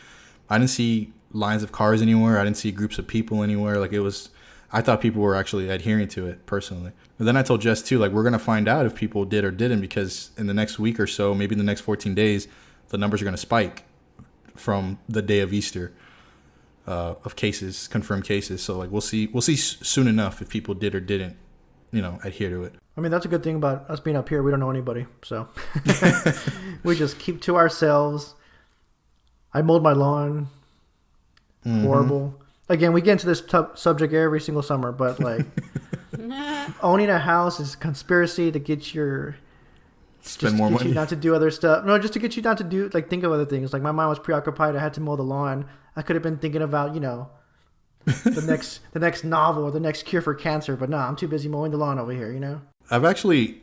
I didn't see lines of cars anywhere. I didn't see groups of people anywhere. Like it was, I thought people were actually adhering to it personally. But then I told Jess too, like we're going to find out if people did or didn't, because in the next week or so, maybe in the next 14 days, the numbers are going to spike from the day of Easter of cases, confirmed cases. So like we'll see soon enough if people did or didn't, adhere to it. I mean, that's a good thing about us being up here. We don't know anybody. So we just keep to ourselves. I mowed my lawn. Mm-hmm. Horrible. Again, we get into this subject every single summer, but like owning a house is a conspiracy to get your spend more money, you not to do other stuff. No, just to get you not to do think of other things. Like my mind was preoccupied. I had to mow the lawn. I could have been thinking about the next novel or the next cure for cancer, but no, I'm too busy mowing the lawn over here. I've actually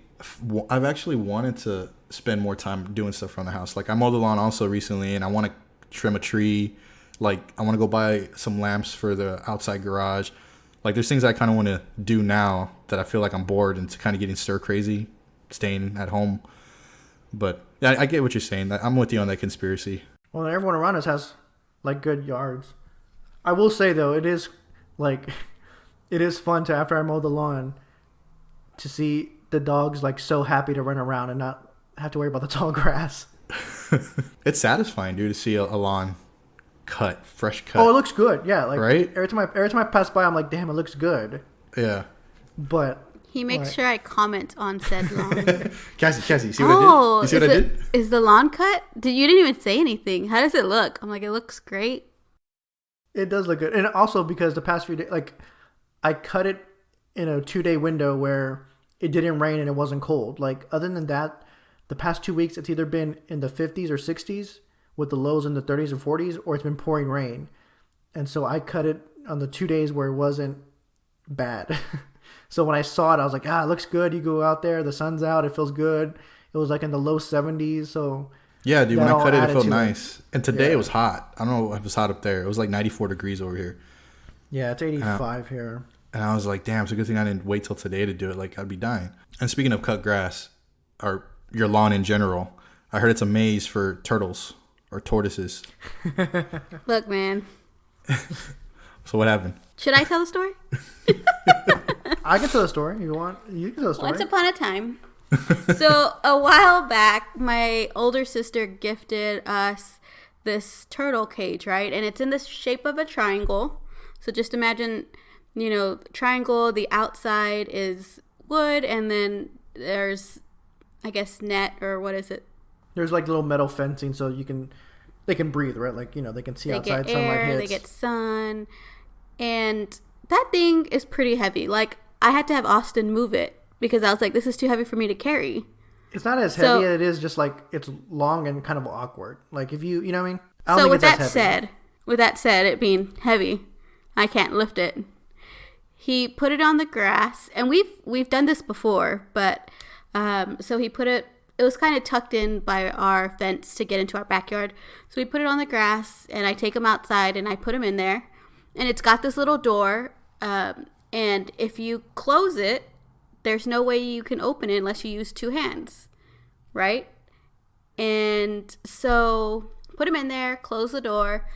wanted to spend more time doing stuff around the house. Like I mowed the lawn also recently, and I want to trim a tree. Like I want to go buy some lamps for the outside garage. Like there's things I kind of want to do now that I feel like I'm bored and kind of getting stir crazy, staying at home. But yeah, I get what you're saying. I'm with you on that conspiracy. Well, everyone around us has like good yards. I will say though, it is fun to, after I mow the lawn, to see the dogs like so happy to run around and not have to worry about the tall grass. It's satisfying, dude, to see a lawn fresh cut. Oh, it looks good. Yeah, like right? Every time I pass by, I'm like, damn, it looks good. Yeah. But he makes sure I comment on said lawn. Cassie, see what I did? You see what I did? Is the lawn cut? You didn't even say anything. How does it look? I'm like, it looks great. It does look good. And also because the past few days, like I cut it in a 2-day window where it didn't rain and it wasn't cold. Like other than that, the past 2 weeks, it's either been in the 50s or 60s with the lows in the 30s or 40s, or it's been pouring rain. And so I cut it on the 2 days where it wasn't bad. So when I saw it, I was like, it looks good. You go out there, the sun's out, it feels good. It was like in the low 70s. So yeah, dude, when I cut it felt nice. And today it was hot. I don't know if it was hot up there. It was like 94 degrees over here. Yeah, it's 85 here. And I was like, damn, it's a good thing I didn't wait till today to do it. Like, I'd be dying. And speaking of cut grass, or your lawn in general, I heard it's a maze for turtles or tortoises. Look, man. So what happened? Should I tell the story? I can tell the story. You want? You can tell the story. Once upon a time. So a while back, my older sister gifted us this turtle cage, right? And it's in the shape of a triangle. So just imagine, triangle, the outside is wood, and then there's, I guess, net, or what is it? There's like little metal fencing so they can breathe, right? Like, they can see outside, get air, sunlight hits. They get sun. And that thing is pretty heavy. Like, I had to have Austin move it because I was like, this is too heavy for me to carry. It's not as heavy. It is just like, it's long and kind of awkward. Like if you know what I mean? I don't so think with it's that said, it being heavy, I can't lift it. He put it on the grass, and we've done this before, but so he put it was kind of tucked in by our fence to get into our backyard. So we put it on the grass, and I take him outside and I put him in there, and it's got this little door, and if you close it, there's no way you can open it unless you use two hands, right? And so put him in there, close the door,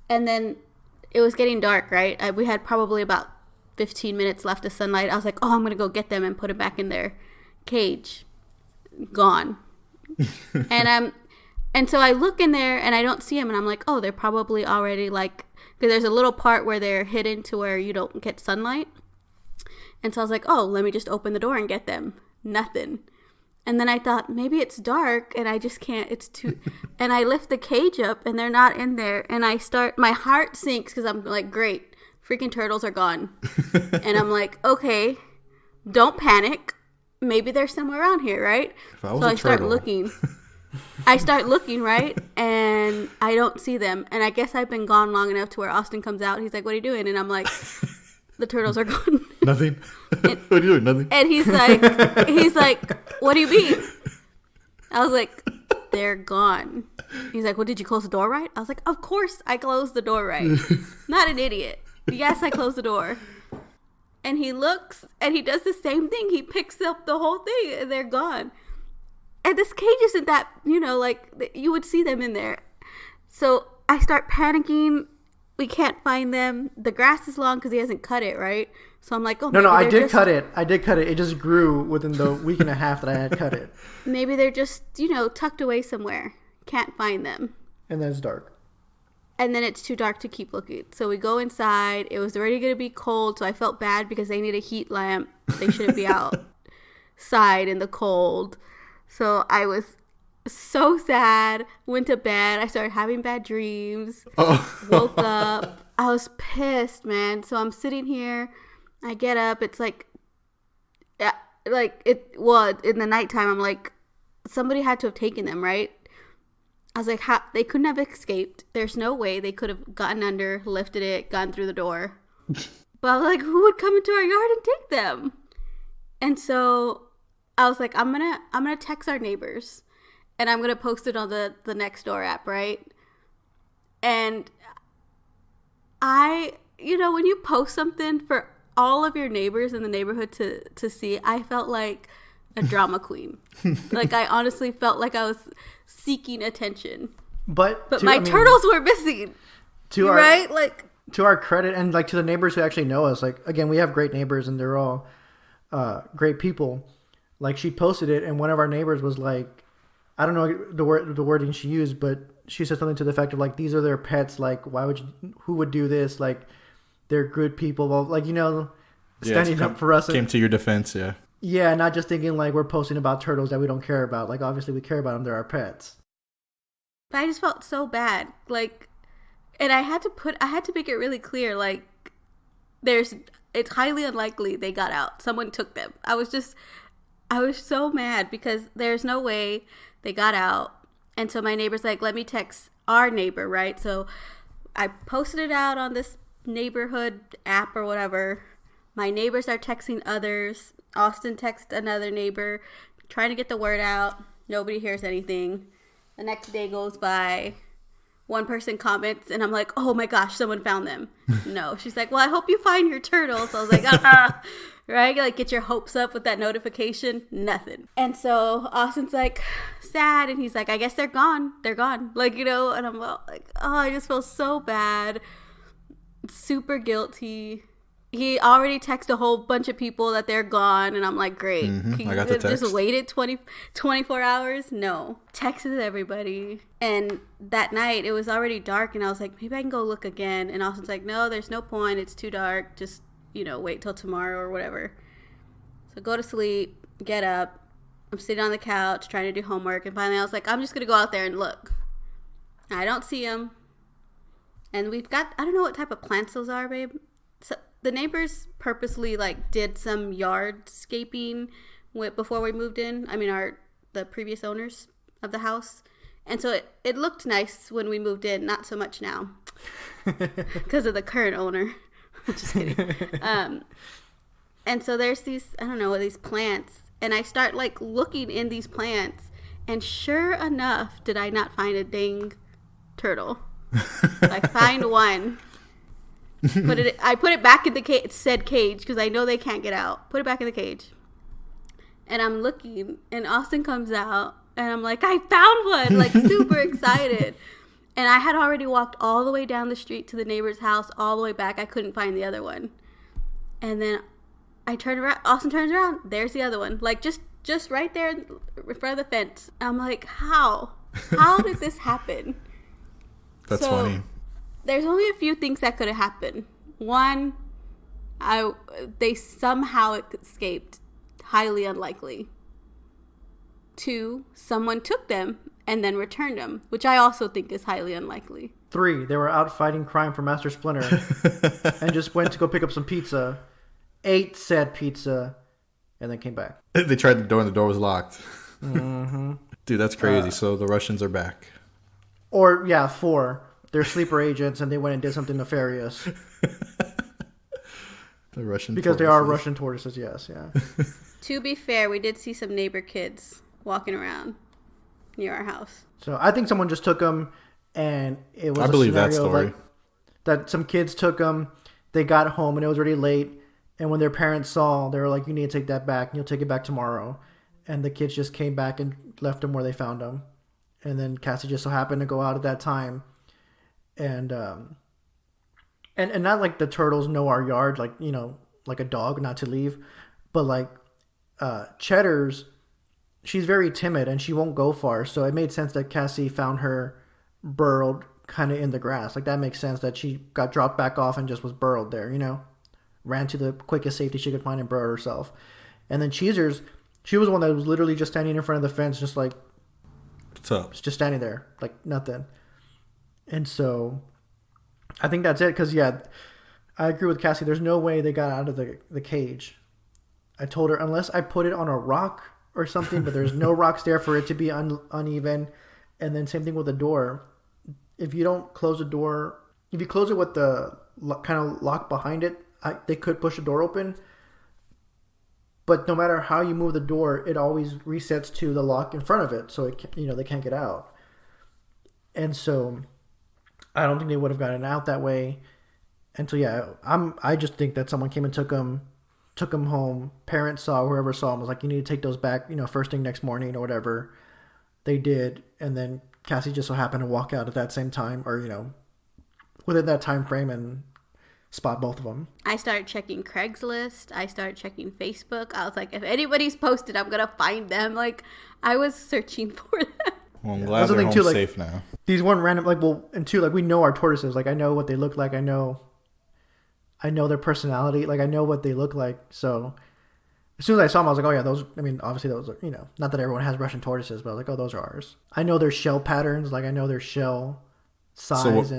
and then it was getting dark, right? We had probably about 15 minutes left of sunlight. I was like, I'm going to go get them and put him back in their cage. Gone. And so I look in there and I don't see them, and I'm like, they're probably already like, because there's a little part where they're hidden to where you don't get sunlight. And so I was like, let me just open the door and get them. Nothing. And then I thought, maybe it's dark and I just can't, it's too, and I lift the cage up and they're not in there. And my heart sinks because I'm like, great, freaking turtles are gone. And I'm like, okay, don't panic. Maybe they're somewhere around here, right? So I start looking. I start looking, right? And I don't see them. And I guess I've been gone long enough to where Austin comes out. He's like, what are you doing? And I'm like, the turtles are gone. Nothing. What are you doing? Nothing. And he's like, what do you mean? I was like, they're gone. He's like, well, did you close the door right? I was like, of course I closed the door right. Not an idiot. Yes, I closed the door. And he looks and he does the same thing. He picks up the whole thing and they're gone. And this cage isn't that, like you would see them in there. So I start panicking. We can't find them. The grass is long because he hasn't cut it, right? So I'm like, oh, no, I did cut it. It just grew within the week and a half that I had cut it. Maybe they're just, tucked away somewhere. Can't find them. And then it's dark. And then it's too dark to keep looking. So we go inside. It was already going to be cold, so I felt bad because they need a heat lamp. They shouldn't be outside in the cold. So I was so sad. Went to bed. I started having bad dreams. Woke up. I was pissed, man. So I'm sitting here. I get up. It's in the nighttime, I'm like, somebody had to have taken them, right? I was like, they couldn't have escaped. There's no way they could have gotten under, lifted it, gone through the door. But I was like, who would come into our yard and take them? And so I was like, I'm gonna text our neighbors, and I'm gonna post it on the Nextdoor app, right? And when you post something for all of your neighbors in the neighborhood to see, I felt like a drama queen. Like, I honestly felt like I was seeking attention. But my turtles were missing. To our credit, and like to the neighbors who actually know us, like, again, we have great neighbors and they're all great people. Like, she posted it and one of our neighbors was like, I don't know the wording she used, but she said something to the effect of like, these are their pets. Like, who would do this? Like, they're good people. Well, like, standing up for us. Came to your defense, yeah. Yeah, not just thinking like we're posting about turtles that we don't care about. Like, obviously we care about them. They're our pets. But I just felt so bad. Like, and I had to make it really clear, like, it's highly unlikely they got out. Someone took them. I was so mad because there's no way they got out. And so my neighbor's like, let me text our neighbor, right? So I posted it out on this neighborhood app or whatever. My neighbors are texting others. Austin texted another neighbor, trying to get the word out. Nobody hears anything. The next day goes by. One person comments, and I'm like, oh my gosh, someone found them. No. She's like, well, I hope you find your turtles. I was like, right? Like, get your hopes up with that notification. Nothing. And so Austin's like sad, and he's like, I guess they're gone. They're gone. Like, and I'm like, oh, I just feel so bad. Super guilty. He already texted a whole bunch of people that they're gone, and I'm like, great. Mm-hmm. I got the text. Just waited 24 hours? No. Texted everybody. And that night, it was already dark, and I was like, maybe I can go look again. And Austin's like, no, there's no point. It's too dark. Just, wait till tomorrow or whatever. So go to sleep, get up. I'm sitting on the couch trying to do homework, and finally I was like, I'm just going to go out there and look. I don't see them. And we've got, I don't know what type of plants those are, babe. So the neighbors purposely did some yardscaping before we moved in. I mean, the previous owners of the house. And so it looked nice when we moved in, not so much now because of the current owner. Just kidding. And so there's these, I don't know, these plants, and I start looking in these plants, and sure enough, did I not find a dang turtle? I find one. I put it back in the said cage because I know they can't get out. Put it back in the cage. And I'm looking, and Austin comes out, and I'm like, I found one! Super excited. And I had already walked all the way down the street to the neighbor's house, all the way back. I couldn't find the other one. And then I turn around. Austin turns around. There's the other one. Just right there in front of the fence. I'm like, how? How did this happen? That's funny. There's only a few things that could have happened. One, they somehow escaped. Highly unlikely. Two, someone took them and then returned them, which I also think is highly unlikely. 3, they were out fighting crime for Master Splinter and just went to go pick up some pizza, ate said pizza, and then came back. They tried the door and the door was locked. Mm-hmm. Dude, that's crazy. So the Russians are back. Or, 4. They're sleeper agents, and they went and did something nefarious. The Russian because tortoises. They are Russian tortoises, yes, yeah. To be fair, we did see some neighbor kids walking around. near our house. So I think someone just took them, and it was I believe that story. That some kids took them, they got home, and it was already late. And when their parents saw, they were like, "You need to take that back, and you'll take it back tomorrow." And the kids just came back and left them where they found them. And then Cassie just so happened to go out at that time, and not like the turtles know our yard, like, you know, like a dog not to leave, but like Cheddar's, she's very timid and she won't go far. So it made sense that Cassie found her burrowed kind of in the grass. Like that makes sense that she got dropped back off and just was burrowed there, you know, ran to the quickest safety she could find and burrowed herself. And then Cheezer's, she was the one that was literally just standing in front of the fence, just like, what's up? Just standing there, like nothing. And so I think that's it. Because, yeah, I agree with Cassie. There's no way they got out of the cage. I told her, unless I put it on a rock or something, but there's no rocks there for it to be uneven. And then same thing with the door. If you don't close the door, if you close it with the kind of lock behind it, they could push the door open. But no matter how you move the door, it always resets to the lock in front of it. So, they can't get out. And so I don't think they would have gotten out that way. And so, yeah, I just think that someone came and took them home. Parents saw, whoever saw them was like, "You need to take those back, first thing next morning," or whatever. They did. And then Cassie just so happened to walk out at that same time, or, within that time frame, and spot both of them. I started checking Craigslist. I started checking Facebook. I was like, if anybody's posted, I'm going to find them. Like, I was searching for them. Well, I'm glad they're home safe now. These weren't random, and two, we know our tortoises. Like, I know what they look like. I know their personality. Like, I know what they look like. So as soon as I saw them, I was like, oh yeah, those, obviously those are, not that everyone has Russian tortoises, but I was like, oh, those are ours. I know their shell patterns. Like, I know their shell size.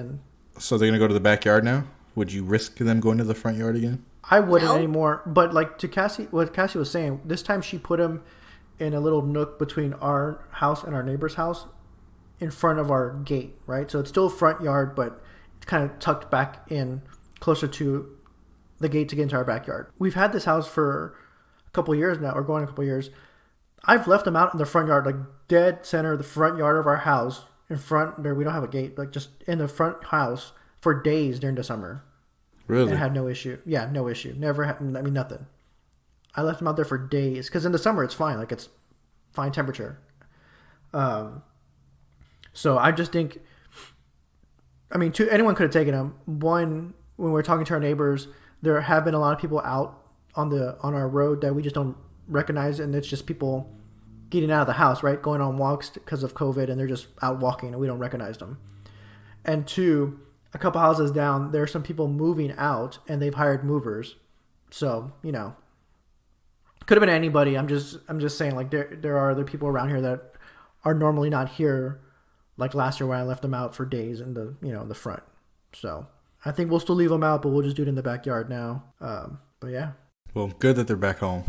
So they're going to go to the backyard now? Would you risk them going to the front yard again? I wouldn't anymore. But like to Cassie, what Cassie was saying, this time she put him in a little nook between our house and our neighbor's house in front of our gate, right? So it's still front yard, but it's kind of tucked back in closer to the gate to get into our backyard. We've had this house for a couple of years now, or going a couple of years. I've left them out in the front yard, like dead center of the front yard of our house, in front there. We don't have a gate, like just in the front house for days during the summer. Really? And had no issue. Yeah, no issue. Never had, nothing. I left them out there for days. Because in the summer, it's fine. Like, it's fine temperature. So I just think, anyone could have taken them. One, when we're talking to our neighbors, there have been a lot of people out on our road that we just don't recognize. And it's just people getting out of the house, right? Going on walks because of COVID. And they're just out walking and we don't recognize them. And two, a couple houses down, there are some people moving out, and they've hired movers. So, could have been anybody. I'm just saying, like, there are other people around here that are normally not here, like last year when I left them out for days in the the front. So I think we'll still leave them out, but we'll just do it in the backyard now. But yeah. Well, good that they're back home.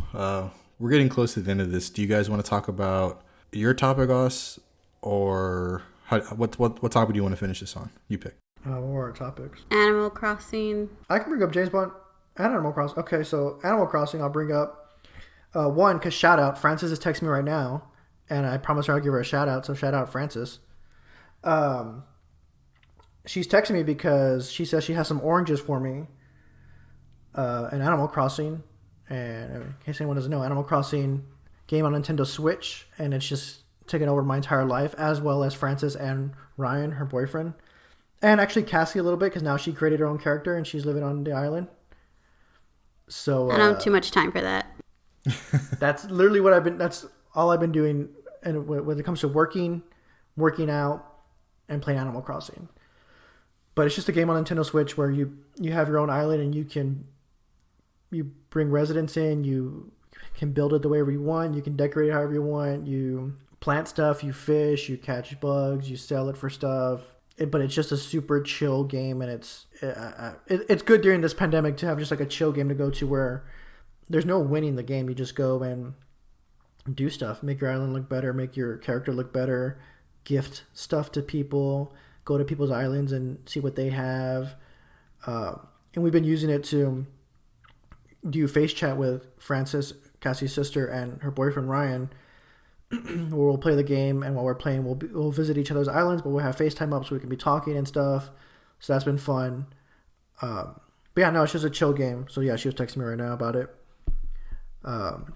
We're getting close to the end of this. Do you guys want to talk about your topic, Os, or what topic do you want to finish this on? You pick. What are our topics? Animal Crossing. I can bring up James Bond and Animal Crossing. Okay, so Animal Crossing, I'll bring up one, because shout out, Francis is texting me right now, and I promised her I'll give her a shout out, so shout out Francis. She's texting me because she says she has some oranges for me in Animal Crossing. And in case anyone doesn't know, Animal Crossing game on Nintendo Switch, and it's just taken over my entire life, as well as Francis and Ryan, her boyfriend. And actually Cassie a little bit, because now she created her own character and she's living on the island. So I don't have too much time for that. That's literally that's all I've been doing. And when it comes to working out, and playing Animal Crossing. But it's just a game on Nintendo Switch where you have your own island, and you bring residents in, you can build it the way you want, you can decorate it however you want, you plant stuff, you fish, you catch bugs, you sell it for stuff. But it's just a super chill game, and it's good during this pandemic to have just like a chill game to go to where there's no winning the game. You just go and do stuff, make your island look better, make your character look better, gift stuff to people, go to people's islands and see what they have. And we've been using it to do face chat with Frances, Cassie's sister, and her boyfriend Ryan. where we'll play the game, and while we're playing, we'll visit each other's islands, but we'll have FaceTime up so we can be talking and stuff. So that's been fun. But yeah, no, it's just a chill game. So yeah, she was texting me right now about it. And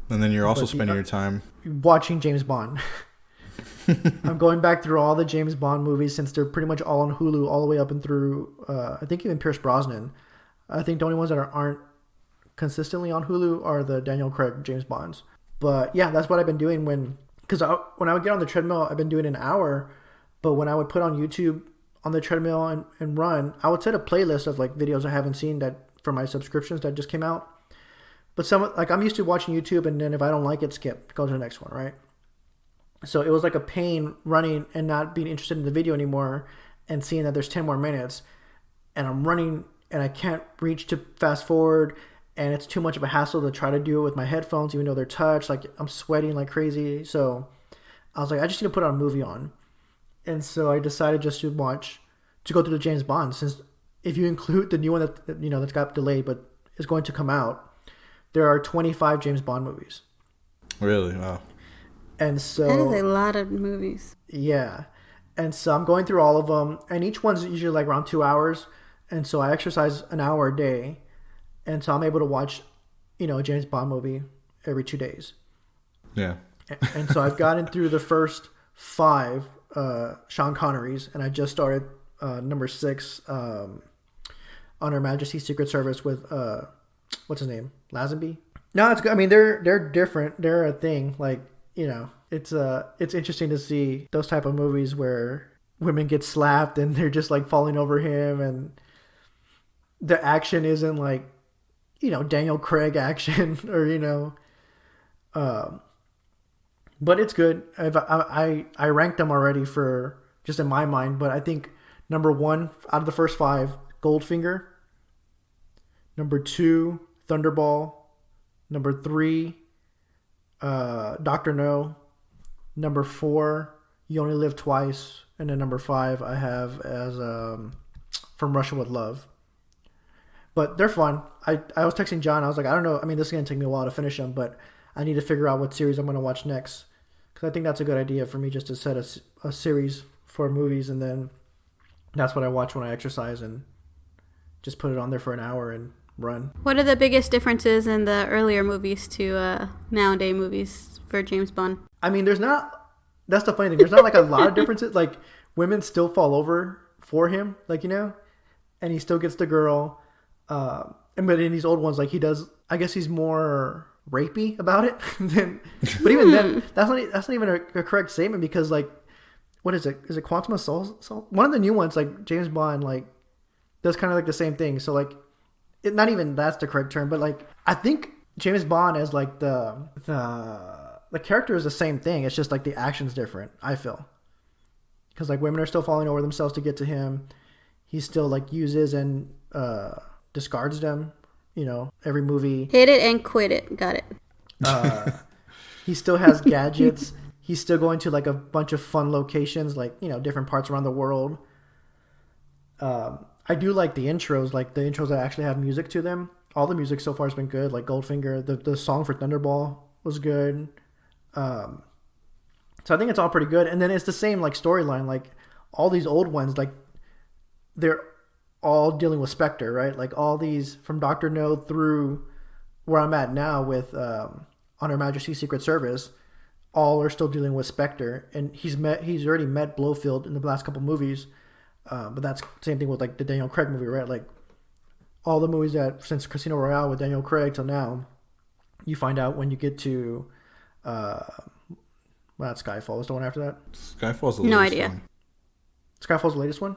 then you're also spending your time watching James Bond. I'm going back through all the James Bond movies since they're pretty much all on Hulu, all the way up and through. I think even Pierce Brosnan. I think the only ones that aren't consistently on Hulu are the Daniel Craig James Bonds. But yeah, that's what I've been doing when I would get on the treadmill, I've been doing an hour. But when I would put on YouTube on the treadmill and run, I would set a playlist of like videos I haven't seen that for my subscriptions that just came out. But I'm used to watching YouTube, and then if I don't like it, skip, go to the next one, right? So it was like a pain running and not being interested in the video anymore, and seeing that there's 10 more minutes, and I'm running and I can't reach to fast forward, and it's too much of a hassle to try to do it with my headphones, even though they're touch. Like, I'm sweating like crazy. So I was like, I just need to put a movie on. And so I decided just to go through the James Bond, since if you include the new one that's got delayed but is going to come out, there are 25 James Bond movies. Really? Wow. And so that is a lot of movies. Yeah. And so I'm going through all of them, and each one's usually like around 2 hours. And so I exercise an hour a day. And so I'm able to watch, a James Bond movie every 2 days. Yeah. And so I've gotten through the first 5 Sean Connerys, and I just started number 6 on Her Majesty's Secret Service with what's his name? Lazenby? No, it's good. I mean, they're different. They're a thing. Like, it's interesting to see those type of movies where women get slapped and they're just like falling over him, and the action isn't like, Daniel Craig action or, but it's good. I ranked them already for just in my mind, but I think number 1 out of the first 5, Goldfinger. Number 2, Thunderball. Number 3, Dr. No. Number 4, You Only Live Twice. And then number 5 I have as From Russia with Love. But they're fun. I was texting John. I was like, I don't know. I mean, this is going to take me a while to finish them, but I need to figure out what series I'm going to watch next. Because I think that's a good idea for me, just to set a series for movies, and then that's what I watch when I exercise, and just put it on there for an hour and run. What are the biggest differences in the earlier movies to nowadays movies for James Bond? I mean, that's the funny thing. There's not like a lot of differences. Like, women still fall over for him, like, and he still gets the girl. But in these old ones, like, he does, I guess he's more rapey about it but even then, that's not even a correct statement, because, like, what is it? Is it Quantum of Solace? One of the new ones, like, James Bond, like, does kind of like the same thing. So, like, not even that's the correct term, but, like, I think James Bond as, like, the character is the same thing. It's just, like, the action's different, I feel. Because, like, women are still falling over themselves to get to him. He still, like, uses and discards them, every movie. Hit it and quit it. Got it. He still has gadgets. He's still going to, like, a bunch of fun locations, like, different parts around the world. I do like the intros, that actually have music to them. All the music so far has been good. Like Goldfinger, the song for Thunderball was good. So I think it's all pretty good. And then it's the same, like, storyline. Like, all these old ones, like, they're all dealing with Spectre, right? Like, all these from Dr. No through where I'm at now with on Her Majesty's Secret Service, all are still dealing with Spectre. And he's already met Blofeld in the last couple movies. But that's the same thing with, like, the Daniel Craig movie, right? Like, all the movies that since Casino Royale with Daniel Craig till now, you find out when you get to that's Skyfall. Was the one after that? Skyfall's the latest No idea. one. Skyfall's the latest one?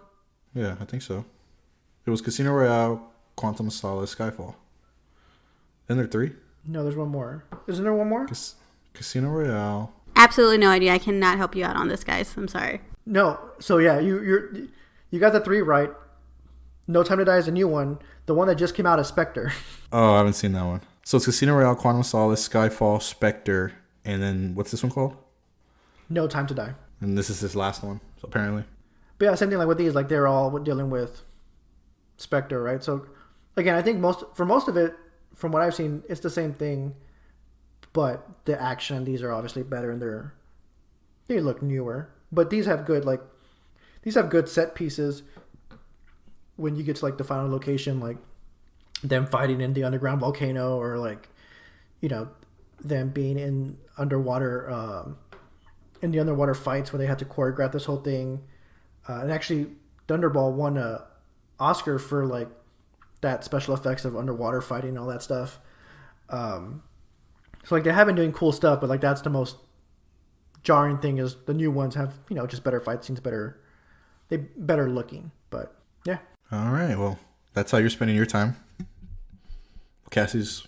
Yeah, I think so. It was Casino Royale, Quantum of Solace, Skyfall. Isn't there 3? No, there's one more. Isn't there one more? Casino Royale. Absolutely no idea. I cannot help you out on this, guys. I'm sorry. No. So yeah, you got the 3 right. No Time to Die is a new one. The one that just came out is Spectre. Oh, I haven't seen that one. So it's Casino Royale, Quantum of Solace, Skyfall, Spectre, and then what's this one called? No Time to Die. And this is his last one, so apparently. But yeah, same thing like with these. Like, they're all dealing with Spectre, right? So again, I think most of it, from what I've seen, it's the same thing. but the action, these are obviously better and they look newer. But these have good set pieces when you get to like the final location, like them fighting in the underground volcano, or like, you know, them being in underwater in the underwater fights where they had to choreograph this whole thing. And actually Thunderball won a Oscar for like that special effects of underwater fighting and all that stuff. So like they have been doing cool stuff, but like that's the most jarring thing is the new ones have, you know, just better fight scenes, better looking. But yeah. All right. Well, that's how you're spending your time. Cassie's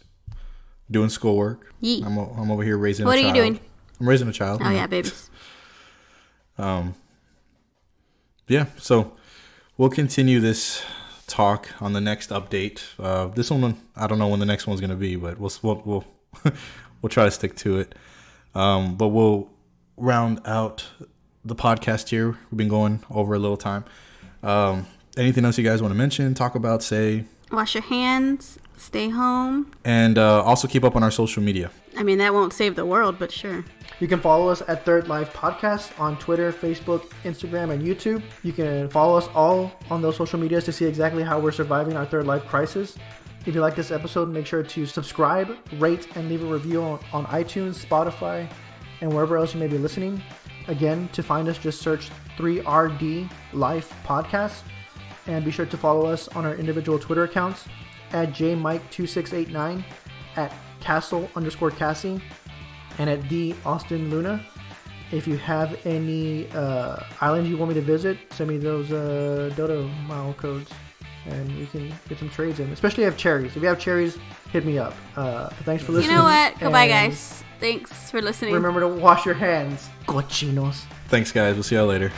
doing schoolwork. Yeet. I'm over here raising a child. What are you doing? I'm raising a child. Oh, yeah, babies. Yeah, so we'll continue this talk on the next update. This one, I don't know when the next one's going to be, but we'll we'll try to stick to it. But we'll round out the podcast here. We've been going over a little time. Anything else you guys want to mention, talk about, say? Wash your hands, stay home. And also keep up on our social media. I mean, that won't save the world, but sure. You can follow us at Third Life Podcast on Twitter, Facebook, Instagram, and YouTube. You can follow us all on those social medias to see exactly how we're surviving our third life crisis. If you like this episode, make sure to subscribe, rate, and leave a review on iTunes, Spotify, and wherever else you may be listening. Again, to find us, just search 3RD Life Podcast. And be sure to follow us on our individual Twitter accounts at jmike2689, at castle_Cassie, and at @DAustinLuna. If you have any islands you want me to visit, send me those Dodo Mile codes, and we can get some trades in. Especially if you have cherries. If you have cherries, hit me up. Thanks for listening. You know what? Goodbye, guys. Thanks for listening. Remember to wash your hands, cochinos. Thanks, guys. We'll see y'all later.